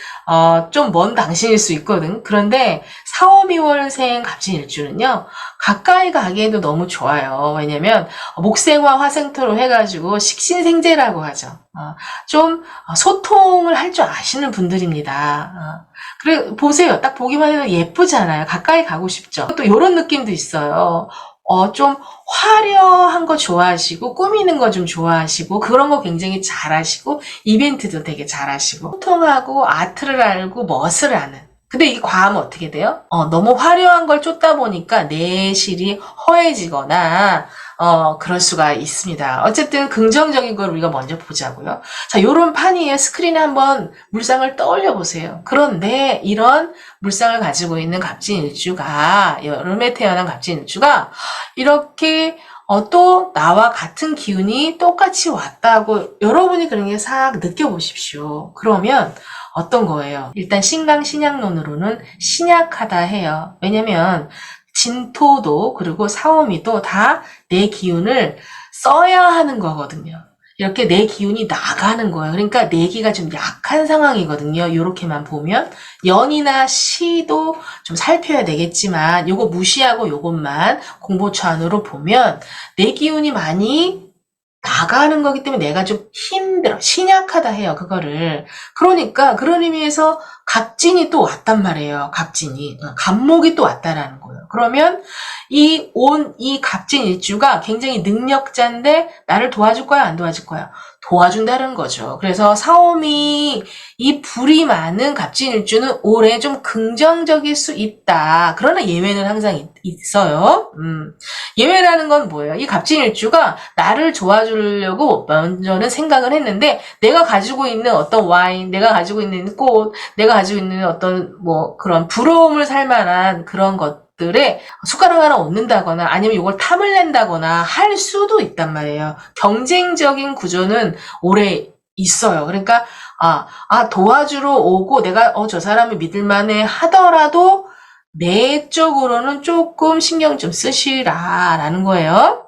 좀 먼 당신일 수 있거든. 그런데 4, 5, 2월생 갑진일주는요, 가까이 가기에도 너무 좋아요. 왜냐면 목생화 화생토로 해가지고 식신생재라고 하죠. 좀 소통을 할 줄 아시는 분들입니다. 그래 보세요. 딱 보기만 해도 예쁘잖아요. 가까이 가고 싶죠. 또 이런 느낌도 있어요. 좀 화려한 거 좋아하시고 꾸미는 거 좀 좋아하시고 그런 거 굉장히 잘하시고 이벤트도 되게 잘하시고 소통하고 아트를 알고 멋을 아는. 근데 이 과하면 어떻게 돼요? 너무 화려한 걸 쫓다 보니까 내실이 허해지거나 그럴 수가 있습니다. 어쨌든 긍정적인 걸 우리가 먼저 보자고요. 자, 요런 판이에요. 스크린에 한번 물상을 떠올려 보세요. 그런데 이런 물상을 가지고 있는 갑진일주가, 여름에 태어난 갑진일주가 이렇게 또 나와 같은 기운이 똑같이 왔다고 여러분이 그런 게 싹 느껴보십시오. 그러면 어떤 거예요? 일단 신강 신약론으로는 신약하다 해요. 왜냐면 진토도 그리고 사오미도 다 내 기운을 써야 하는 거거든요. 이렇게 내 기운이 나가는 거예요. 그러니까 내기가 좀 약한 상황이거든요. 이렇게만 보면 연이나 시도 좀 살펴야 되겠지만 요거 무시하고 요것만 공보초 안으로 보면 내 기운이 많이 나가는 거기 때문에 내가 좀 힘들어, 신약하다 해요, 그거를. 그러니까 그런 의미에서 갑진이 또 왔단 말이에요. 갑진이, 갑목이 또 왔다라는 거예요. 그러면 이 갑진 일주가 굉장히 능력자인데 나를 도와줄 거야, 안 도와줄 거야? 도와준다는 거죠. 그래서 사오미, 이 불이 많은 갑진 일주는 올해 좀 긍정적일 수 있다. 그러나 예외는 항상 있어요. 예외라는 건 뭐예요? 이 갑진 일주가 나를 도와주려고 먼저는 생각을 했는데 내가 가지고 있는 어떤 와인, 내가 가지고 있는 꽃, 내가 가지고 있는 어떤 뭐 그런 부러움을 살 만한 그런 것들에 숟가락 하나 얹는다거나 아니면 이걸 탐을 낸다거나 할 수도 있단 말이에요. 경쟁적인 구조는 올해 있어요. 그러니까 도와주러 오고 내가 저 사람이 믿을만해 하더라도 내적으로는 조금 신경 좀 쓰시라라는 거예요.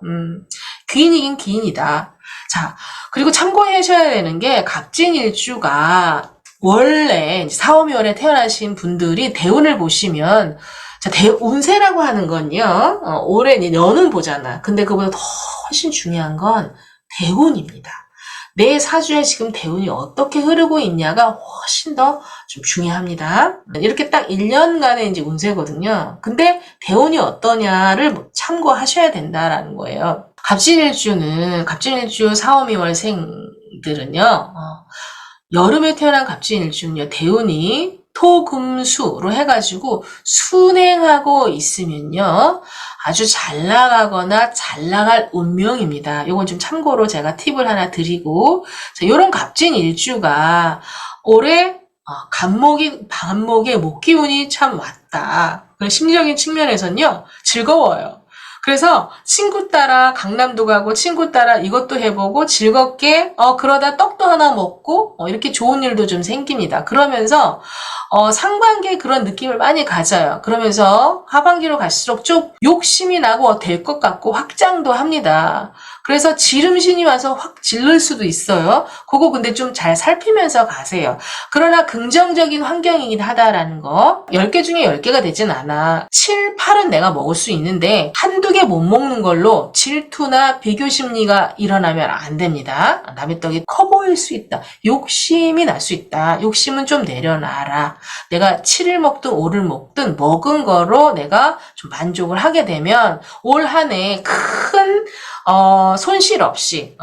기인이긴 기인이다. 자, 그리고 참고하셔야 되는 게 갑진일주가 원래 4, 5월에 태어나신 분들이 대운을 보시면, 자, 운세라고 하는 건요, 올해 연은 보잖아. 근데 그보다 더 훨씬 중요한 건 대운입니다. 내 사주에 지금 대운이 어떻게 흐르고 있냐가 훨씬 더 좀 중요합니다. 이렇게 딱 1년간의 이제 운세거든요. 근데 대운이 어떠냐를 참고하셔야 된다라는 거예요. 갑진일주 4, 5, 2월생들은요, 여름에 태어난 갑진일주는요, 대운이 무토금수로 해가지고 순행하고 있으면요. 아주 잘 나가거나 잘 나갈 운명입니다. 이건 좀 참고로 제가 팁을 하나 드리고, 자, 요런 갑진 일주가 올해 간목에 목기운이 참 왔다. 심리적인 측면에서는요, 즐거워요. 그래서 친구 따라 강남도 가고 친구 따라 이것도 해보고 즐겁게 그러다 떡도 하나 먹고 이렇게 좋은 일도 좀 생깁니다. 그러면서 상반기에 그런 느낌을 많이 가져요. 그러면서 하반기로 갈수록 좀 욕심이 나고 될 것 같고 확장도 합니다. 그래서 지름신이 와서 확 질를 수도 있어요. 그거 근데 좀 잘 살피면서 가세요. 그러나 긍정적인 환경이긴 하다라는 거. 10개 중에 10개가 되진 않아. 7, 8은 내가 먹을 수 있는데 한두 개 못 먹는 걸로 질투나 비교 심리가 일어나면 안 됩니다. 남의 떡이 커 보일 수 있다. 욕심이 날 수 있다. 욕심은 좀 내려놔라. 내가 7을 먹든 5를 먹든 먹은 거로 내가 좀 만족을 하게 되면 올 한 해 큰 손실 없이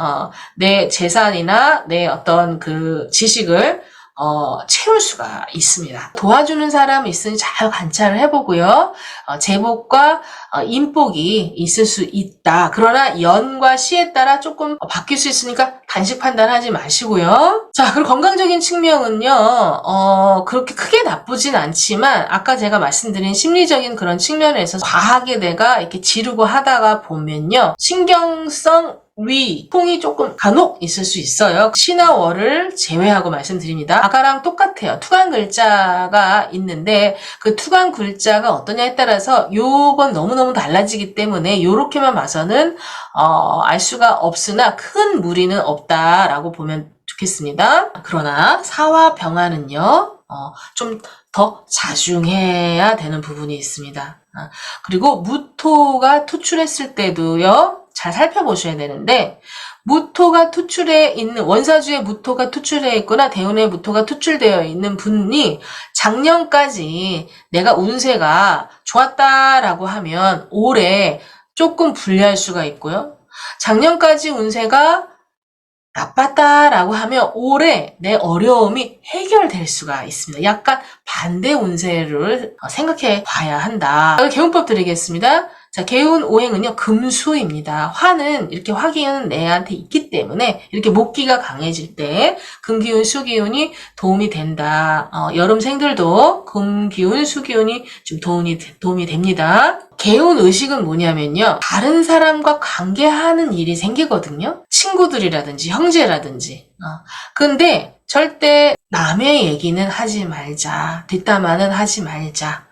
내 재산이나 내 어떤 그 지식을 채울 수가 있습니다. 도와주는 사람이 있으니 잘 관찰을 해보고요. 제복과 인복이 있을 수 있다. 그러나 연과 시에 따라 조금 바뀔 수 있으니까 단식 판단하지 마시고요. 자, 그리고 건강적인 측면은요. 그렇게 크게 나쁘진 않지만 아까 제가 말씀드린 심리적인 그런 측면에서 과하게 내가 이렇게 지르고 하다가 보면요. 신경성 통이 조금 간혹 있을 수 있어요. 시나 월을 제외하고 말씀드립니다. 아까랑 똑같아요. 투간 글자가 있는데 그 투간 글자가 어떠냐에 따라서 요건 너무너무 달라지기 때문에 요렇게만 봐서는 알 수가 없으나 큰 무리는 없다라고 보면 좋겠습니다. 그러나 사와 병화는요. 좀 더 자중해야 되는 부분이 있습니다. 그리고 무토가 투출했을 때도요. 잘 살펴보셔야 되는데 무토가 투출해 있는 원사주의 무토가 투출해 있거나 대운의 무토가 투출되어 있는 분이 작년까지 내가 운세가 좋았다라고 하면 올해 조금 불리할 수가 있고요. 작년까지 운세가 나빴다라고 하면 올해 내 어려움이 해결될 수가 있습니다. 약간 반대 운세를 생각해 봐야 한다. 개운법 드리겠습니다. 자, 개운 오행은요, 금수입니다. 화는 이렇게 화기운은 내한테 있기 때문에 이렇게 목기가 강해질 때 금기운, 수기운이 도움이 된다. 여름생들도 금기운, 수기운이 좀 도움이 됩니다. 개운 의식은 뭐냐면요. 다른 사람과 관계하는 일이 생기거든요. 친구들이라든지 형제라든지. 근데 절대 남의 얘기는 하지 말자. 뒷담화는 하지 말자.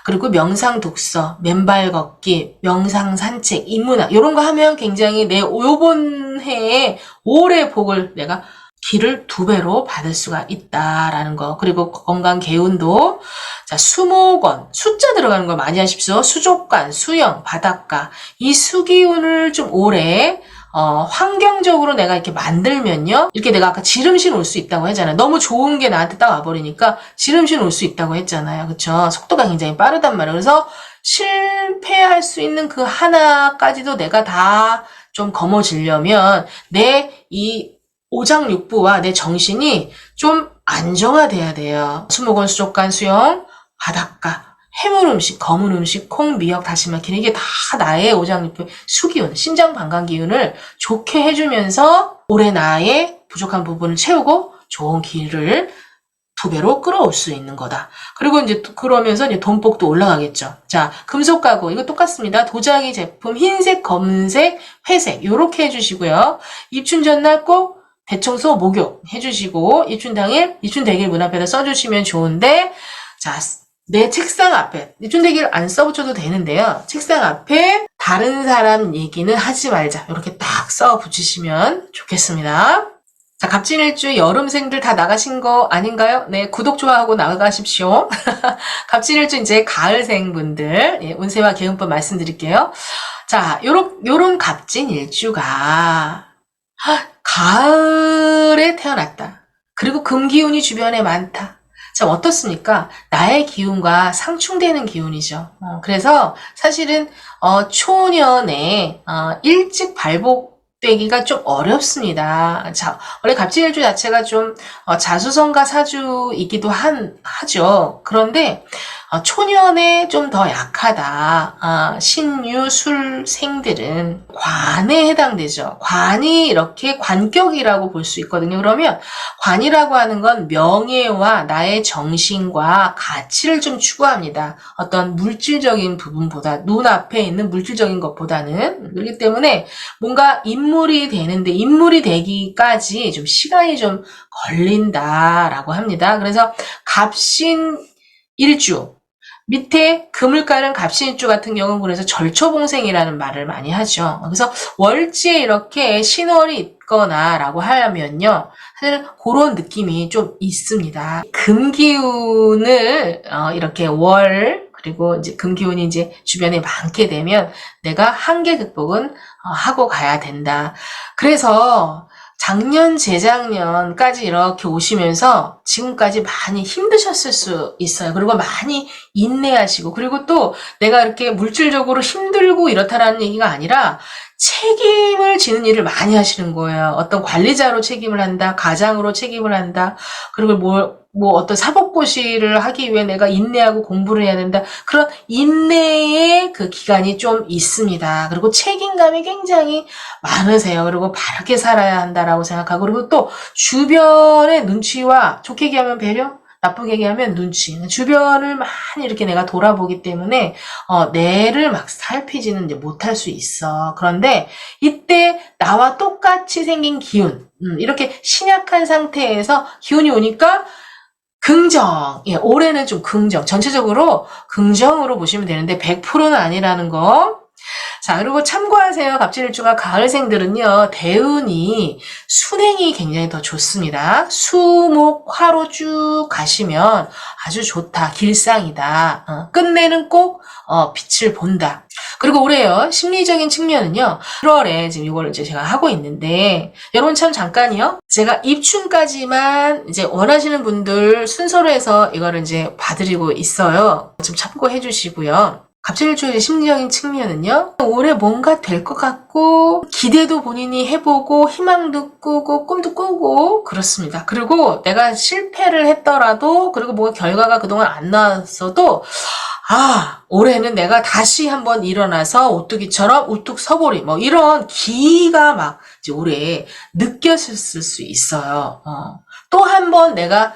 그리고 명상 독서, 맨발 걷기, 명상 산책, 인문학 이런 거 하면 굉장히 내 요번 해에 올해 복을 내가 기를 2배로 받을 수가 있다라는 거. 그리고 건강 개운도 자, 수목원 숫자 들어가는 거 많이 하십시오. 수족관, 수영, 바닷가 이 수기운을 좀 올해 환경적으로 내가 이렇게 만들면요. 이렇게 내가 아까 지름신 올 수 있다고 했잖아요. 너무 좋은 게 나한테 딱 와버리니까 지름신 올 수 있다고 했잖아요. 그쵸? 속도가 굉장히 빠르단 말이에요. 그래서 실패할 수 있는 그 하나까지도 내가 다 좀 거머쥐려면 내 이 오장육부와 내 정신이 좀 안정화돼야 돼요. 수목원, 수족관, 수영, 바닷가, 해물 음식, 검은 음식, 콩, 미역, 다시마, 기름 이게 다 나의 오장육부의 수기운, 신장 방광 기운을 좋게 해주면서 올해 나의 부족한 부분을 채우고 좋은 기를 2배로 끌어올 수 있는 거다. 그리고 이제 그러면서 이제 돈복도 올라가겠죠. 자, 금속 가구 이거 똑같습니다. 도자기 제품 흰색, 검은색, 회색 요렇게 해주시고요. 입춘 전날 꼭 대청소, 목욕 해주시고 입춘 당일 입춘 대길 문 앞에다 써주시면 좋은데 자, 내 책상 앞에 입춘 대길 안 써붙여도 되는데요. 책상 앞에 다른 사람 얘기는 하지 말자 이렇게 딱 써 붙이시면 좋겠습니다. 자, 갑진일주 여름생들 다 나가신 거 아닌가요? 네, 구독, 좋아하고 나가십시오. 갑진일주 이제 가을생분들, 예, 운세와 개운법 말씀드릴게요. 자, 요런 갑진일주가 가을에 태어났다. 그리고 금기운이 주변에 많다. 자, 어떻습니까? 나의 기운과 상충되는 기운이죠. 그래서 사실은 초년에 일찍 발복 되기가 좀 어렵습니다. 자, 원래 갑진일주 자체가 좀 자수성가 사주이기도 하죠. 그런데 초년에 좀 더 약하다. 신유술생들은 관에 해당되죠. 관이 이렇게 관격이라고 볼 수 있거든요. 그러면 관이라고 하는 건 명예와 나의 정신과 가치를 좀 추구합니다. 어떤 물질적인 부분보다, 눈앞에 있는 물질적인 것보다는. 그렇기 때문에 뭔가 인물이 되는데, 인물이 되기까지 좀 시간이 좀 걸린다라고 합니다. 그래서 갑신일주, 밑에 금을 까는 갑신일주 같은 경우는 그래서 절초봉생이라는 말을 많이 하죠. 그래서 월지에 이렇게 신월이 있거나 라고 하면요, 사실 그런 느낌이 좀 있습니다. 금기운을 이렇게 그리고 이제 금기운이 이제 주변에 많게 되면 내가 한계 극복은 하고 가야 된다. 그래서 작년, 재작년까지 이렇게 오시면서 지금까지 많이 힘드셨을 수 있어요. 그리고 많이 인내하시고, 그리고 또 내가 이렇게 물질적으로 힘들고 이렇다라는 얘기가 아니라 책임을 지는 일을 많이 하시는 거예요. 어떤 관리자로 책임을 한다, 가장으로 책임을 한다, 그리고 어떤 사법고시를 하기 위해 내가 인내하고 공부를 해야 된다. 그런 인내의 그 기간이 좀 있습니다. 그리고 책임감이 굉장히 많으세요. 그리고 바르게 살아야 한다라고 생각하고, 그리고 또 주변의 눈치와 좋게 얘기하면 배려, 나쁘게 얘기하면 눈치, 주변을 많이 이렇게 내가 돌아보기 때문에 뇌를 막 살피지는 이제 못할 수 있어. 그런데 이때 나와 똑같이 생긴 기운, 이렇게 신약한 상태에서 기운이 오니까 긍정, 올해는 좀 긍정, 전체적으로 긍정으로 보시면 되는데 100%는 아니라는 거. 자, 그리고 참고하세요. 갑진일주가 가을생들은요, 대운이 순행이 굉장히 더 좋습니다. 수목화로 쭉 가시면 아주 좋다, 길상이다. 끝내는 꼭 빛을 본다. 그리고 올해요, 심리적인 측면은요, 1월에 지금 이걸 이제 제가 하고 있는데, 여러분 참 잠깐이요. 제가 입춘까지만 이제 원하시는 분들 순서로 해서 이거를 이제 봐드리고 있어요. 좀 참고해 주시고요. 갑진일주의 심리적인 측면은요, 올해 뭔가 될 것 같고, 기대도 본인이 해보고, 희망도 꾸고, 꿈도 꾸고, 그렇습니다. 그리고 내가 실패를 했더라도, 그리고 뭐 결과가 그동안 안 나왔어도, 올해는 내가 다시 한번 일어나서 오뚜기처럼 우뚝 서보리, 뭐 이런 기가 막 이제 올해 느꼈을 수 있어요. 또 한 번 내가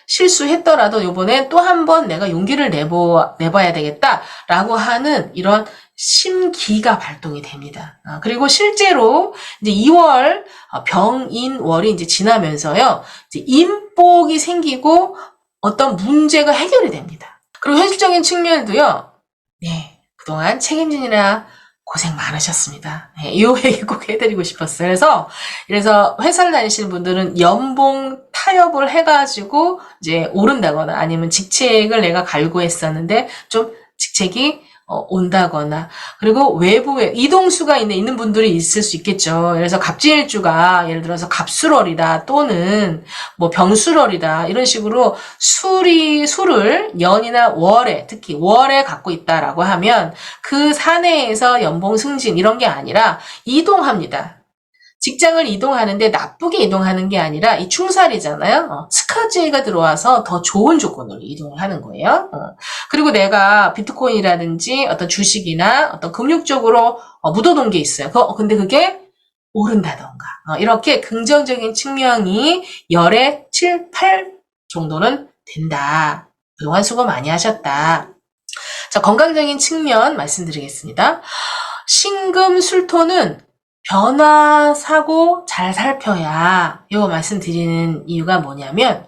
실수했더라도 요번엔 또 한 번 내가 용기를 내봐야 되겠다라고 하는 이런 심기가 발동이 됩니다. 그리고 실제로 이제 2월 병인월이 이제 지나면서요, 이제 인복이 생기고 어떤 문제가 해결이 됩니다. 그리고 현실적인 측면도요, 네, 그동안 책임지느라 고생 많으셨습니다. 네, 이 얘기 꼭 해드리고 싶었어요. 그래서 회사를 다니시는 분들은 연봉 타협을 해가지고 이제 오른다거나 아니면 직책을 내가 갈구했었는데 좀 직책이 온다거나, 그리고 외부에 이동수가 있는 분들이 있을 수 있겠죠. 그래서 갑진일주가 예를 들어서 갑술월이다 또는 뭐 병술월이다 이런 식으로 술을 연이나 월에, 특히 월에 갖고 있다라고 하면 그 사내에서 연봉 승진 이런 게 아니라 이동합니다. 직장을 이동하는데 나쁘게 이동하는 게 아니라 이 충살이잖아요. 스카지가 들어와서 더 좋은 조건으로 이동을 하는 거예요. 그리고 내가 비트코인이라든지 어떤 주식이나 어떤 금융 쪽으로 묻어놓은 게 있어요. 근데 그게 오른다던가. 이렇게 긍정적인 측면이 열에 7, 8 정도는 된다. 그동안 수고 많이 하셨다. 자, 건강적인 측면 말씀드리겠습니다. 신금술토는 변화, 사고 잘 살펴야 이거 말씀드리는 이유가 뭐냐면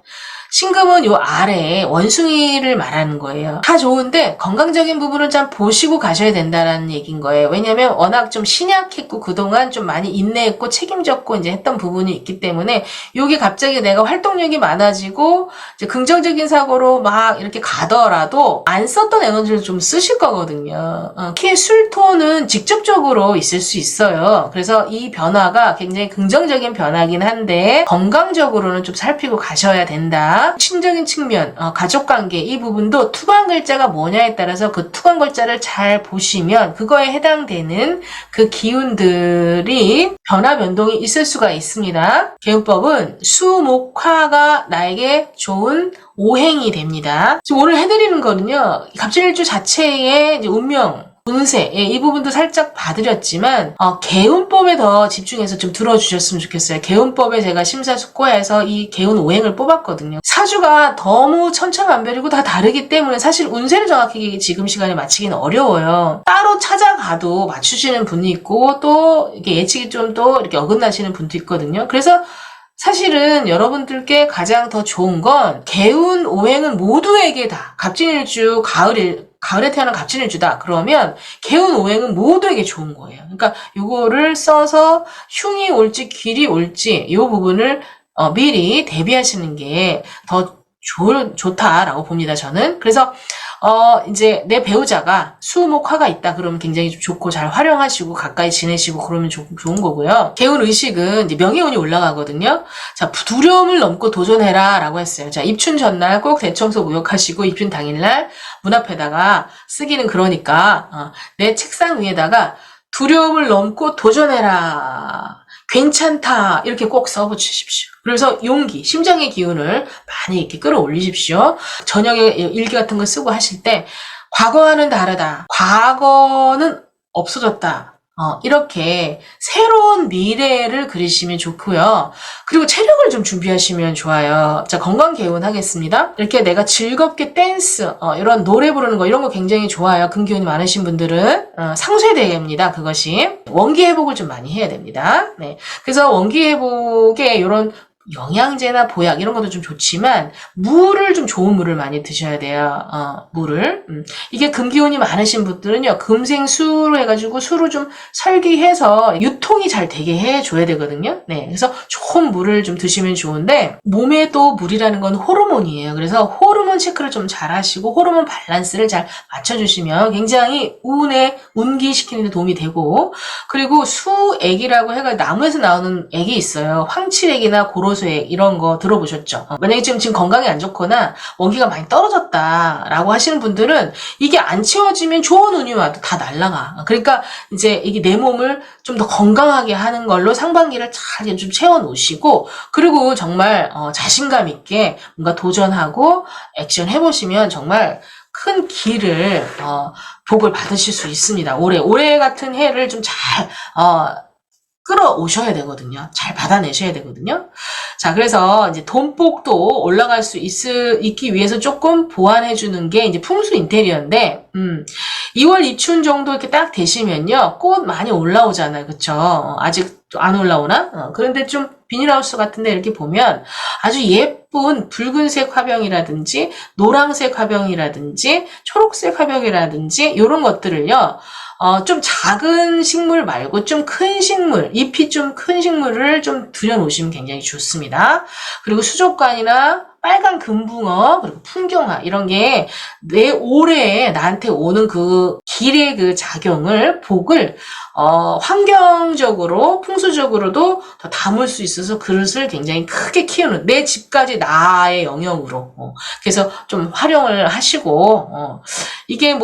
신금은 요 아래에 원숭이를 말하는 거예요. 다 좋은데 건강적인 부분을 좀 보시고 가셔야 된다는 얘기인 거예요. 왜냐면 워낙 좀 신약했고 그동안 좀 많이 인내했고 책임졌고 이제 했던 부분이 있기 때문에 요게 갑자기 내가 활동력이 많아지고 이제 긍정적인 사고로 막 이렇게 가더라도 안 썼던 에너지를 좀 쓰실 거거든요. 특히 술토는 직접적으로 있을 수 있어요. 그래서 이 변화가 굉장히 긍정적인 변화긴 한데 건강적으로는 좀 살피고 가셔야 된다. 됩니다. 친적인 측면, 가족관계 이 부분도 투관글자가 뭐냐에 따라서 그 투관글자를 잘 보시면 그거에 해당되는 그 기운들이 변화 변동이 있을 수가 있습니다. 개운법은 수목화가 나에게 좋은 오행이 됩니다. 지금 오늘 해드리는 거는요, 갑진일주 자체의 이제 운명, 운세, 이 부분도 살짝 봐드렸지만 개운법에 더 집중해서 좀 들어주셨으면 좋겠어요. 개운법에 제가 심사숙고해서 이 개운 오행을 뽑았거든요. 사주가 너무 천차만별이고 다 다르기 때문에 사실 운세를 정확히 지금 시간에 맞히기는 어려워요. 따로 찾아가도 맞추시는 분이 있고 또 이렇게 예측이 좀 또 이렇게 어긋나시는 분도 있거든요. 그래서 사실은 여러분들께 가장 더 좋은 건 개운 오행은 모두에게 다 갑진일주 가을에 태어난 갑진일주다. 그러면 개운 오행은 모두에게 좋은 거예요. 그러니까 요거를 써서 흉이 올지 길이 올지 요 부분을 미리 대비하시는 게 더 좋다라고 봅니다. 저는. 그래서 이제 내 배우자가 수목화가 있다 그러면 굉장히 좋고 잘 활용하시고 가까이 지내시고 그러면 좋은 거고요. 개운 의식은 이제 명예운이 올라가거든요. 자, 두려움을 넘고 도전해라 라고 했어요. 자, 입춘 전날 꼭 대청소 무역하시고 입춘 당일날 문 앞에다가 쓰기는 그러니까 내 책상 위에다가 두려움을 넘고 도전해라. 괜찮다. 이렇게 꼭 써붙이십시오. 그래서 용기, 심장의 기운을 많이 이렇게 끌어올리십시오. 저녁에 일기 같은 거 쓰고 하실 때 과거와는 다르다. 과거는 없어졌다. 이렇게 새로운 미래를 그리시면 좋고요. 그리고 체력을 좀 준비하시면 좋아요. 자, 건강 개운 하겠습니다. 이렇게 내가 즐겁게 댄스, 이런 노래 부르는 거 이런 거 굉장히 좋아요. 금기운이 많으신 분들은 상쇄대입니다. 그것이 원기 회복을 좀 많이 해야 됩니다. 네, 그래서 원기 회복에 이런 영양제나 보약 이런 것도 좀 좋지만 물을 좀 좋은 물을 많이 드셔야 돼요. 물을. 이게 금기운이 많으신 분들은요. 금생수로 해가지고 수로 좀 설기해서 유통이 잘 되게 해줘야 되거든요. 네, 그래서 좋은 물을 좀 드시면 좋은데 몸에 또 물이라는 건 호르몬이에요. 그래서 호르몬 체크를 좀 잘 하시고 호르몬 밸런스를 잘 맞춰주시면 굉장히 운기시키는 데 도움이 되고 그리고 수액이라고 해가 나무에서 나오는 액이 있어요. 황칠액이나 고로쇠액 이런 거 들어보셨죠? 만약에 지금 건강이 안 좋거나 원기가 많이 떨어졌다라고 하시는 분들은 이게 안 채워지면 좋은 운이 와도 다 날아가. 그러니까 이제 이게 내 몸을 좀 더 건강하게 하는 걸로 상반기를 잘 좀 채워 놓으시고 그리고 정말 자신감 있게 뭔가 도전하고 액션 해보시면 정말 큰 길을 복을 받으실 수 있습니다. 올해 같은 해를 좀 잘 끌어오셔야 되거든요. 잘 받아내셔야 되거든요. 자, 그래서 이제 돈복도 올라갈 수 있기 위해서 조금 보완해주는 게 이제 풍수 인테리어인데, 2월 입춘 정도 이렇게 딱 되시면요. 꽃 많이 올라오잖아요. 그쵸? 아직 안 올라오나? 그런데 좀 비닐하우스 같은데 이렇게 보면 아주 예쁜 붉은색 화병이라든지 노란색 화병이라든지 초록색 화병이라든지 이런 것들을요. 좀 작은 식물 말고 좀 큰 식물, 잎이 좀 큰 식물을 좀 들여놓으시면 굉장히 좋습니다. 그리고 수족관이나 빨간 금붕어, 그리고 풍경화, 이런 게 내 올해에 나한테 오는 그 길의 그 작용을, 복을, 환경적으로, 풍수적으로도 더 담을 수 있어서 그릇을 굉장히 크게 키우는, 내 집까지 나의 영역으로. 그래서 좀 활용을 하시고, 이게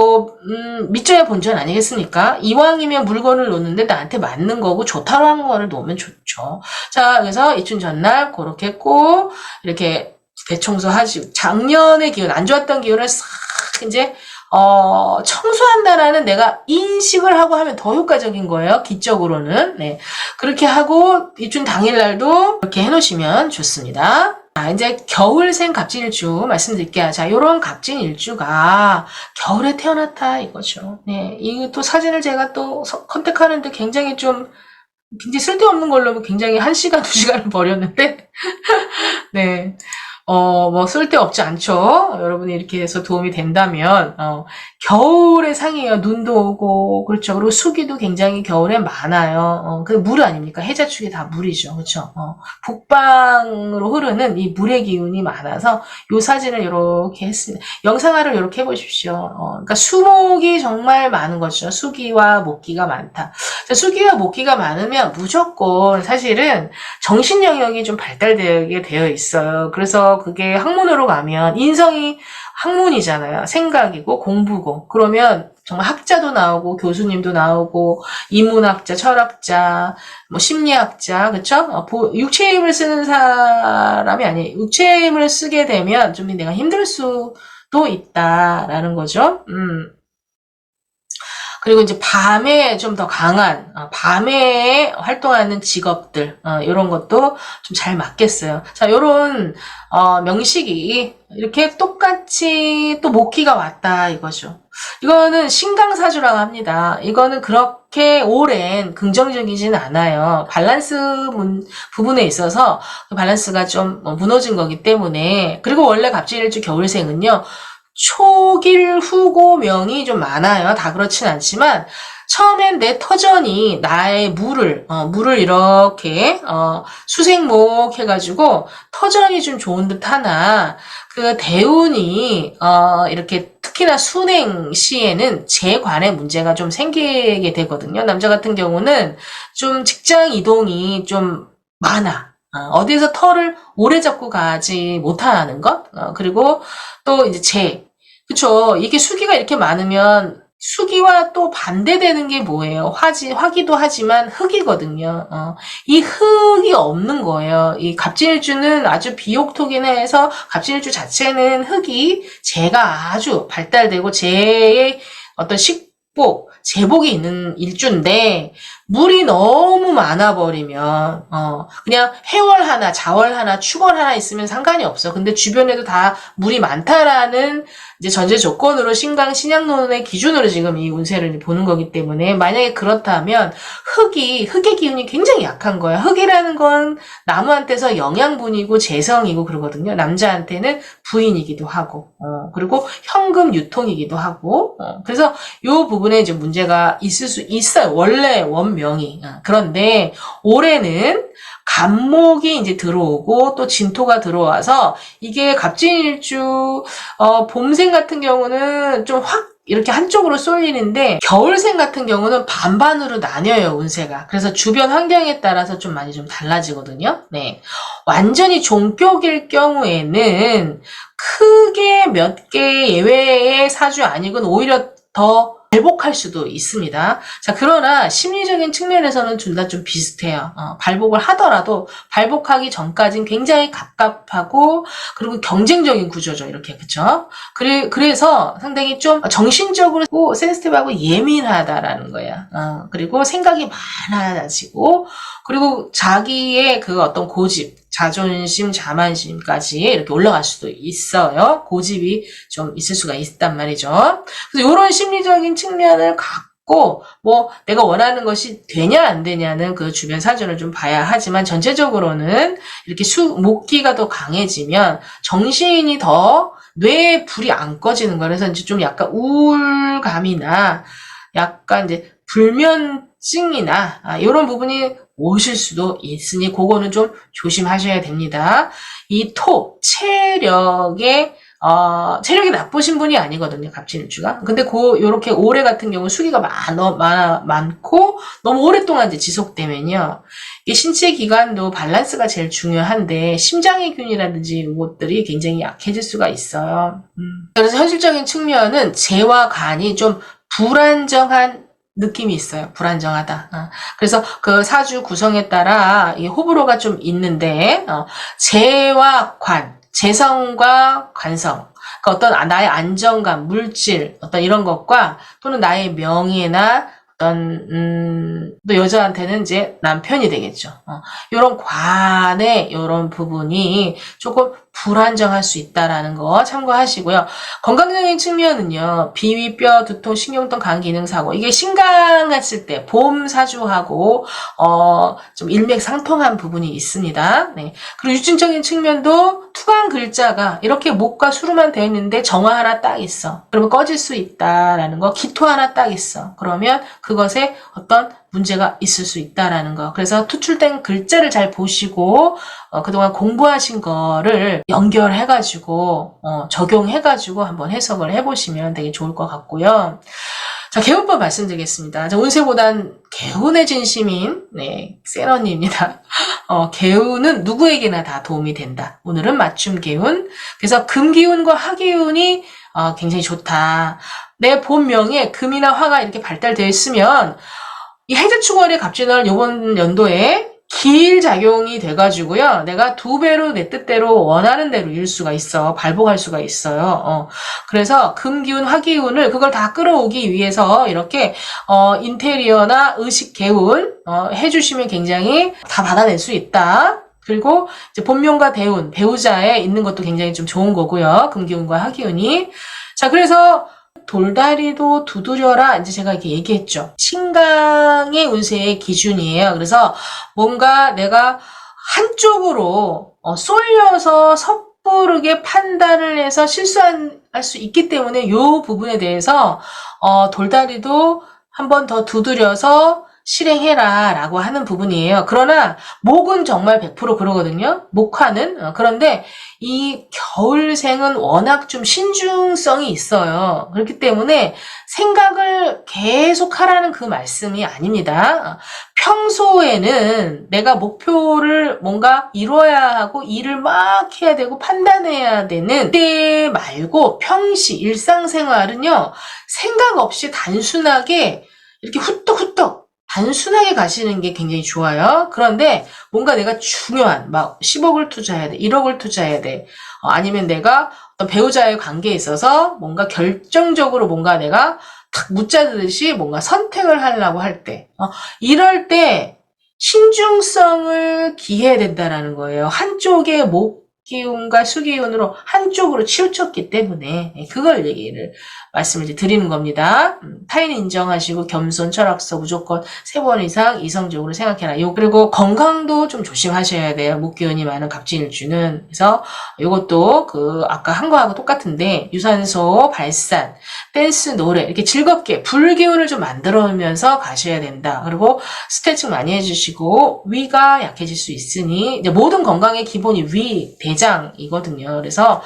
밑져야 본전 아니겠습니까? 이왕이면 물건을 놓는데 나한테 맞는 거고 좋다고 하는 거를 놓으면 좋죠. 자, 그래서 입춘 전날 그렇게 꼭 이렇게 대청소하시고, 작년의 기운, 안 좋았던 기운을 싹 이제 청소한다라는 내가 인식을 하고 하면 더 효과적인 거예요. 기적으로는. 네. 그렇게 하고 입춘 당일날도 이렇게 해놓으시면 좋습니다. 이제 겨울생 갑진일주 말씀드릴게요. 자, 요런 갑진일주가 겨울에 태어났다 이거죠. 네. 이 또 사진을 제가 또 컨택하는데 굉장히 쓸데없는 걸로 굉장히 1시간, 2시간을 버렸는데, 네. 쓸데없지 않죠? 여러분이 이렇게 해서 도움이 된다면, 겨울의 상이에요. 눈도 오고, 그렇죠. 그리고 수기도 굉장히 겨울에 많아요. 그 물 아닙니까? 해자축이 다 물이죠. 그렇죠. 북방으로 흐르는 이 물의 기운이 많아서 요 사진을 이렇게 했습니다. 영상화를 이렇게 해보십시오. 그러니까 수목이 정말 많은 거죠. 수기와 목기가 많다. 자, 수기와 목기가 많으면 무조건 사실은 정신 영역이 좀 발달되게 되어 있어요. 그래서 그래서 그게 학문으로 가면 인성이 학문이잖아요. 생각이고 공부고. 그러면 정말 학자도 나오고 교수님도 나오고 인문학자, 철학자, 뭐 심리학자, 그쵸? 육체의 힘을 쓰는 사람이 아니에요. 육체의 힘을 쓰게 되면 좀 내가 힘들 수도 있다라는 거죠. 그리고 이제 밤에 좀 더 강한, 밤에 활동하는 직업들, 이런 것도 좀 잘 맞겠어요. 자, 요런, 명식이 이렇게 똑같이 또 목기가 왔다 이거죠. 이거는 신강사주라고 합니다. 이거는 그렇게 오랜 긍정적이진 않아요. 밸런스 부분에 있어서 그 밸런스가 좀 무너진 거기 때문에. 그리고 원래 갑진일주 겨울생은요. 초길 후고명이 좀 많아요. 다 그렇진 않지만 처음엔 내 터전이 나의 물을 이렇게 수생목 해가지고 터전이 좀 좋은 듯 하나 그 대운이 이렇게 특히나 순행 시에는 재관의 문제가 좀 생기게 되거든요. 남자 같은 경우는 좀 직장 이동이 좀 많아. 어디에서 터를 오래 잡고 가지 못하는 것. 그리고 또 이제 그쵸. 이게 수기가 이렇게 많으면 수기와 또 반대되는 게 뭐예요? 화기도 하지만 흙이거든요. 이 흙이 없는 거예요. 이 갑진일주는 아주 비옥토긴 해서 갑진일주 자체는 흙이 재가 아주 발달되고 재의 어떤 식복, 제복이 있는 일주인데 물이 너무 많아버리면 그냥 해월 하나, 자월 하나, 축월 하나 있으면 상관이 없어. 근데 주변에도 다 물이 많다라는 이제 전제 조건으로 신강 신약론의 기준으로 지금 이 운세를 보는 거기 때문에 만약에 그렇다면 흙의 기운이 굉장히 약한 거야. 흙이라는 건 나무한테서 영양분이고 재성이고 그러거든요. 남자한테는 부인이기도 하고 그리고 현금 유통이기도 하고 그래서 요 부분에 이제 문제가 있을 수 있어요. 원래 원명이. 그런데 올해는 간목이 이제 들어오고 또 진토가 들어와서 이게 갑진일주 봄생 같은 경우는 좀 확 이렇게 한쪽으로 쏠리는데 겨울생 같은 경우는 반반으로 나뉘어요 운세가. 그래서 주변 환경에 따라서 좀 많이 좀 달라지거든요. 네, 완전히 종격일 경우에는 크게 몇 개 예외의 사주 아니건 오히려 더 발복할 수도 있습니다. 자, 그러나 심리적인 측면에서는 둘 다 좀 비슷해요. 발복을 하더라도 발복하기 전까지는 굉장히 갑갑하고 그리고 경쟁적인 구조죠. 이렇게 그쵸? 그래서 상당히 좀 정신적으로 센시티브하고 예민하다라는 거야. 그리고 생각이 많아지고 그리고 자기의 그 어떤 고집 자존심, 자만심까지 이렇게 올라갈 수도 있어요. 고집이 좀 있을 수가 있단 말이죠. 그래서 이런 심리적인 측면을 갖고 뭐 내가 원하는 것이 되냐 안 되냐는 그 주변 사정을 좀 봐야 하지만 전체적으로는 이렇게 목기가 더 강해지면 정신이 더 뇌에 불이 안 꺼지는 거라서 이제 좀 약간 우울감이나 약간 이제 불면증이나 이런 부분이 오실 수도 있으니 그거는 좀 조심하셔야 됩니다. 이 체력이 나쁘신 분이 아니거든요. 갑진일주가. 근데 요렇게 올해 같은 경우 수기가 많고 너무 오랫동안 이제 지속되면요. 이 신체 기관도 밸런스가 제일 중요한데 심장의 균이라든지 이런 것들이 굉장히 약해질 수가 있어요. 그래서 현실적인 측면은 재와 간이 좀 불안정한 느낌이 있어요. 불안정하다. 그래서 그 사주 구성에 따라 이 호불호가 좀 있는데 재와 관, 재성과 관성, 그러니까 어떤 나의 안정감, 물질, 어떤 이런 것과 또는 나의 명예나 어떤 또 여자한테는 이제 남편이 되겠죠. 요런 관의 요런 부분이 조금 불안정할 수 있다라는 거 참고하시고요. 건강적인 측면은요. 비위, 뼈, 두통, 신경통, 간 기능 사고 이게 신강했을 때 봄 사주하고 좀 일맥상통한 부분이 있습니다. 네. 그리고 유증적인 측면도 투강 글자가 이렇게 목과 수로만 되어 있는데 정화 하나 딱 있어. 그러면 꺼질 수 있다라는 거. 기토 하나 딱 있어. 그러면 그것에 어떤 문제가 있을 수 있다라는 거. 그래서 투출된 글자를 잘 보시고 그동안 공부하신 거를 연결해가지고 적용해가지고 한번 해석을 해보시면 되게 좋을 것 같고요. 자, 개운법 말씀드리겠습니다. 자, 운세보단 개운의 진심인, 네, 세런입니다. 개운은 누구에게나 다 도움이 된다. 오늘은 맞춤 개운. 그래서 금기운과 화기운이 굉장히 좋다. 내 본명에 금이나 화가 이렇게 발달되어 있으면 이 해제충월의 갑진월 이번 연도에 기일작용이 돼가지고요. 내가 2배로 내 뜻대로 원하는 대로 일 수가 있어. 발복할 수가 있어요. 그래서 금기운, 화기운을 그걸 다 끌어오기 위해서 이렇게 인테리어나 의식 개운 해주시면 굉장히 다 받아낼 수 있다. 그리고 이제 본명과 대운, 배우자에 있는 것도 굉장히 좀 좋은 거고요. 금기운과 화기운이. 자, 그래서 돌다리도 두드려라. 이제 제가 이렇게 얘기했죠. 신강의 운세의 기준이에요. 그래서 뭔가 내가 한쪽으로 쏠려서 섣부르게 판단을 해서 실수할 수 있기 때문에 이 부분에 대해서 돌다리도 한 번 더 두드려서 실행해라 라고 하는 부분이에요. 그러나 목은 정말 100% 그러거든요. 목화는. 그런데 이 겨울생은 워낙 좀 신중성이 있어요. 그렇기 때문에 생각을 계속 하라는 그 말씀이 아닙니다. 평소에는 내가 목표를 뭔가 이뤄야 하고 일을 막 해야 되고 판단해야 되는 때 말고 평시 일상생활은요. 생각 없이 단순하게 이렇게 후떡후떡 단순하게 가시는 게 굉장히 좋아요. 그런데 뭔가 내가 중요한 막 10억을 투자해야 돼. 1억을 투자해야 돼. 아니면 내가 어떤 배우자의 관계에 있어서 뭔가 결정적으로 뭔가 내가 탁 묻자듯이 뭔가 선택을 하려고 할 때 이럴 때 신중성을 기해야 된다라는 거예요. 한쪽에 목기운과 수기운으로 한쪽으로 치우쳤기 때문에 그걸 얘기를 말씀을 드리는 겁니다. 타인 인정하시고 겸손, 철학서 무조건 3번 이상 이성적으로 생각해라. 그리고 건강도 좀 조심하셔야 돼요. 목기운이 많은 갑진일주는. 그래서 이것도 아까 한 거하고 똑같은데 유산소, 발산, 댄스, 노래 이렇게 즐겁게 불기운을 좀 만들어오면서 가셔야 된다. 그리고 스트레칭 많이 해주시고 위가 약해질 수 있으니 이제 모든 건강의 기본이 위, 대장이거든요. 그래서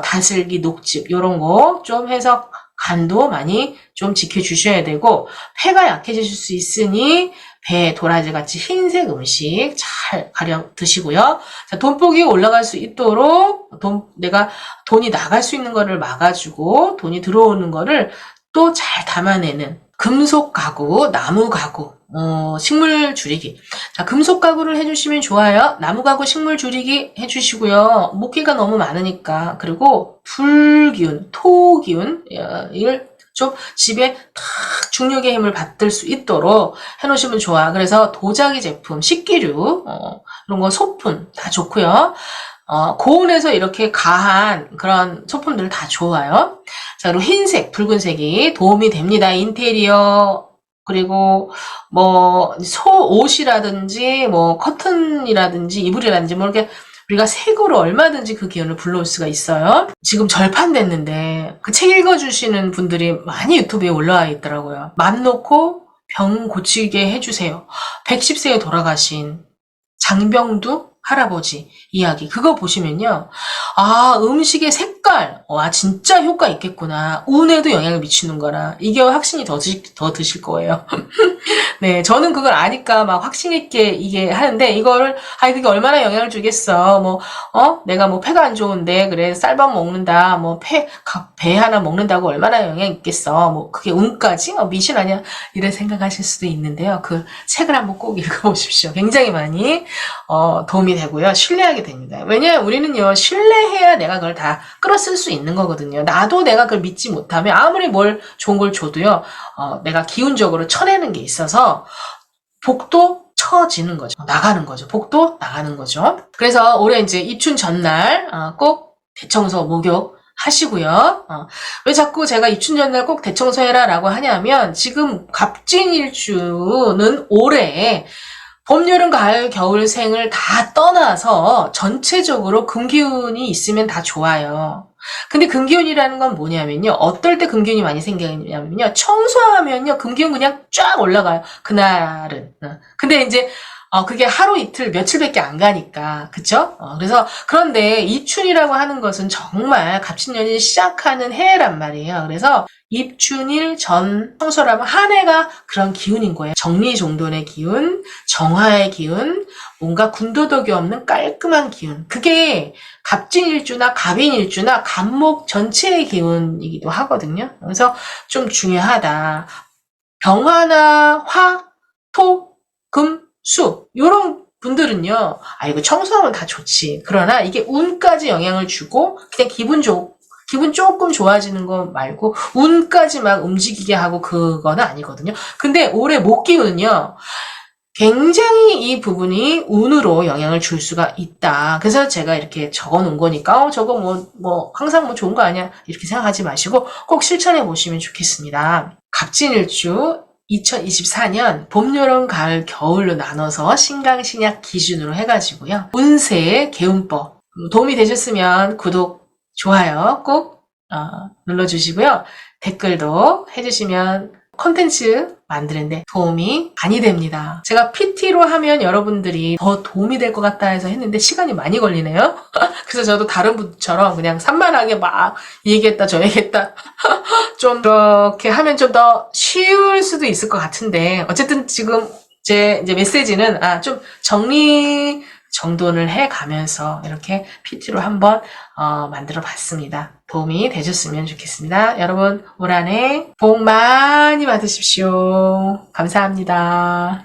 다슬기, 녹즙 이런 거 좀 해서 간도 많이 좀 지켜주셔야 되고 폐가 약해질 수 있으니 배, 도라지 같이 흰색 음식 잘 가령 드시고요. 자, 돈복이 올라갈 수 있도록 내가 돈이 나갈 수 있는 거를 막아주고 돈이 들어오는 거를 또 잘 담아내는 금속 가구, 나무 가구, 식물 줄이기. 자, 금속 가구를 해주시면 좋아요. 나무 가구, 식물 줄이기 해주시고요. 목기가 너무 많으니까. 그리고 불기운, 토기운, 이걸 좀 집에 탁 중력의 힘을 받을 수 있도록 해놓으시면 좋아. 그래서 도자기 제품, 식기류, 이런 거 소품 다 좋고요. 고온에서 이렇게 가한 그런 소품들 다 좋아요. 자, 그리고 흰색, 붉은색이 도움이 됩니다. 인테리어, 그리고 옷이라든지 커튼이라든지 이불이라든지 이렇게 우리가 색으로 얼마든지 그 기운을 불러올 수가 있어요. 지금 절판됐는데 그 책 읽어주시는 분들이 많이 유튜브에 올라와 있더라고요. 맘 놓고 병 고치게 해주세요. 110세에 돌아가신 장병두 할아버지 이야기 그거 보시면요. 음식의 색깔 진짜 효과 있겠구나. 운에도 영향을 미치는 거라 이게 확신이 더 드실 거예요. 네, 저는 그걸 아니까 막 확신 있게 이게 하는데 이거를 그게 얼마나 영향을 주겠어. 내가 폐가 안 좋은데 그래 쌀밥 먹는다. 배 하나 먹는다고 얼마나 영향 있겠어. 그게 운까지 미신 아니야 이런 생각하실 수도 있는데요. 그 책을 한번 꼭 읽어보십시오. 굉장히 많이 도움이 되고요. 신뢰하게 됩니다. 왜냐하면 우리는요 신뢰해야 내가 그걸 다 끌어쓸 수 있는 거거든요. 나도 내가 그걸 믿지 못하면 아무리 뭘 좋은 걸 줘도요 내가 기운적으로 쳐내는 게 있어서 복도 쳐지는 거죠. 나가는 거죠. 복도 나가는 거죠. 그래서 올해 이제 입춘 전날 꼭 대청소 목욕 하시고요. 왜 자꾸 제가 입춘 전날 꼭 대청소해라 라고 하냐면 지금 갑진일주는 올해 봄, 여름, 가을, 겨울 생을 다 떠나서 전체적으로 금기운이 있으면 다 좋아요. 근데 금기운이라는 건 뭐냐면요. 어떨 때 금기운이 많이 생기냐면요. 청소하면요. 금기운 그냥 쫙 올라가요. 그날은. 근데 이제 그게 하루 이틀 며칠밖에 안 가니까 그쵸? 그래서 그런데 입춘이라고 하는 것은 정말 갑진년이 시작하는 해란 말이에요. 그래서 입춘일 전 청소라면 한 해가 그런 기운인 거예요. 정리정돈의 기운, 정화의 기운, 뭔가 군더더기 없는 깔끔한 기운. 그게 갑진일주나 갑인일주나 갑목 전체의 기운이기도 하거든요. 그래서 좀 중요하다. 병화나 화, 토, 금, 수 요런 분들은요. 이거 청소하면 다 좋지. 그러나 이게 운까지 영향을 주고 그냥 기분 조금 좋아지는 거 말고 운까지 막 움직이게 하고 그거는 아니거든요. 근데 올해 목기운은요. 굉장히 이 부분이 운으로 영향을 줄 수가 있다. 그래서 제가 이렇게 적어 놓은 거니까, 저거 항상 좋은 거 아니야. 이렇게 생각하지 마시고 꼭 실천해 보시면 좋겠습니다. 갑진일주 2024년 봄, 여름, 가을, 겨울로 나눠서 신강, 신약 기준으로 해가지고요. 운세 개운법 도움이 되셨으면 구독, 좋아요 꼭 눌러주시고요. 댓글도 해주시면 콘텐츠 만드는데 도움이 많이 됩니다. 제가 PT로 하면 여러분들이 더 도움이 될 것 같다 해서 했는데 시간이 많이 걸리네요. 그래서 저도 다른 분처럼 그냥 산만하게 막 이 얘기했다 저 얘기했다 좀 그렇게 하면 좀 더 쉬울 수도 있을 것 같은데 어쨌든 지금 제 이제 메시지는 좀 정리 정돈을 해가면서 이렇게 PT로 한번 만들어 봤습니다. 도움이 되셨으면 좋겠습니다. 여러분 올 한해 복 많이 받으십시오. 감사합니다.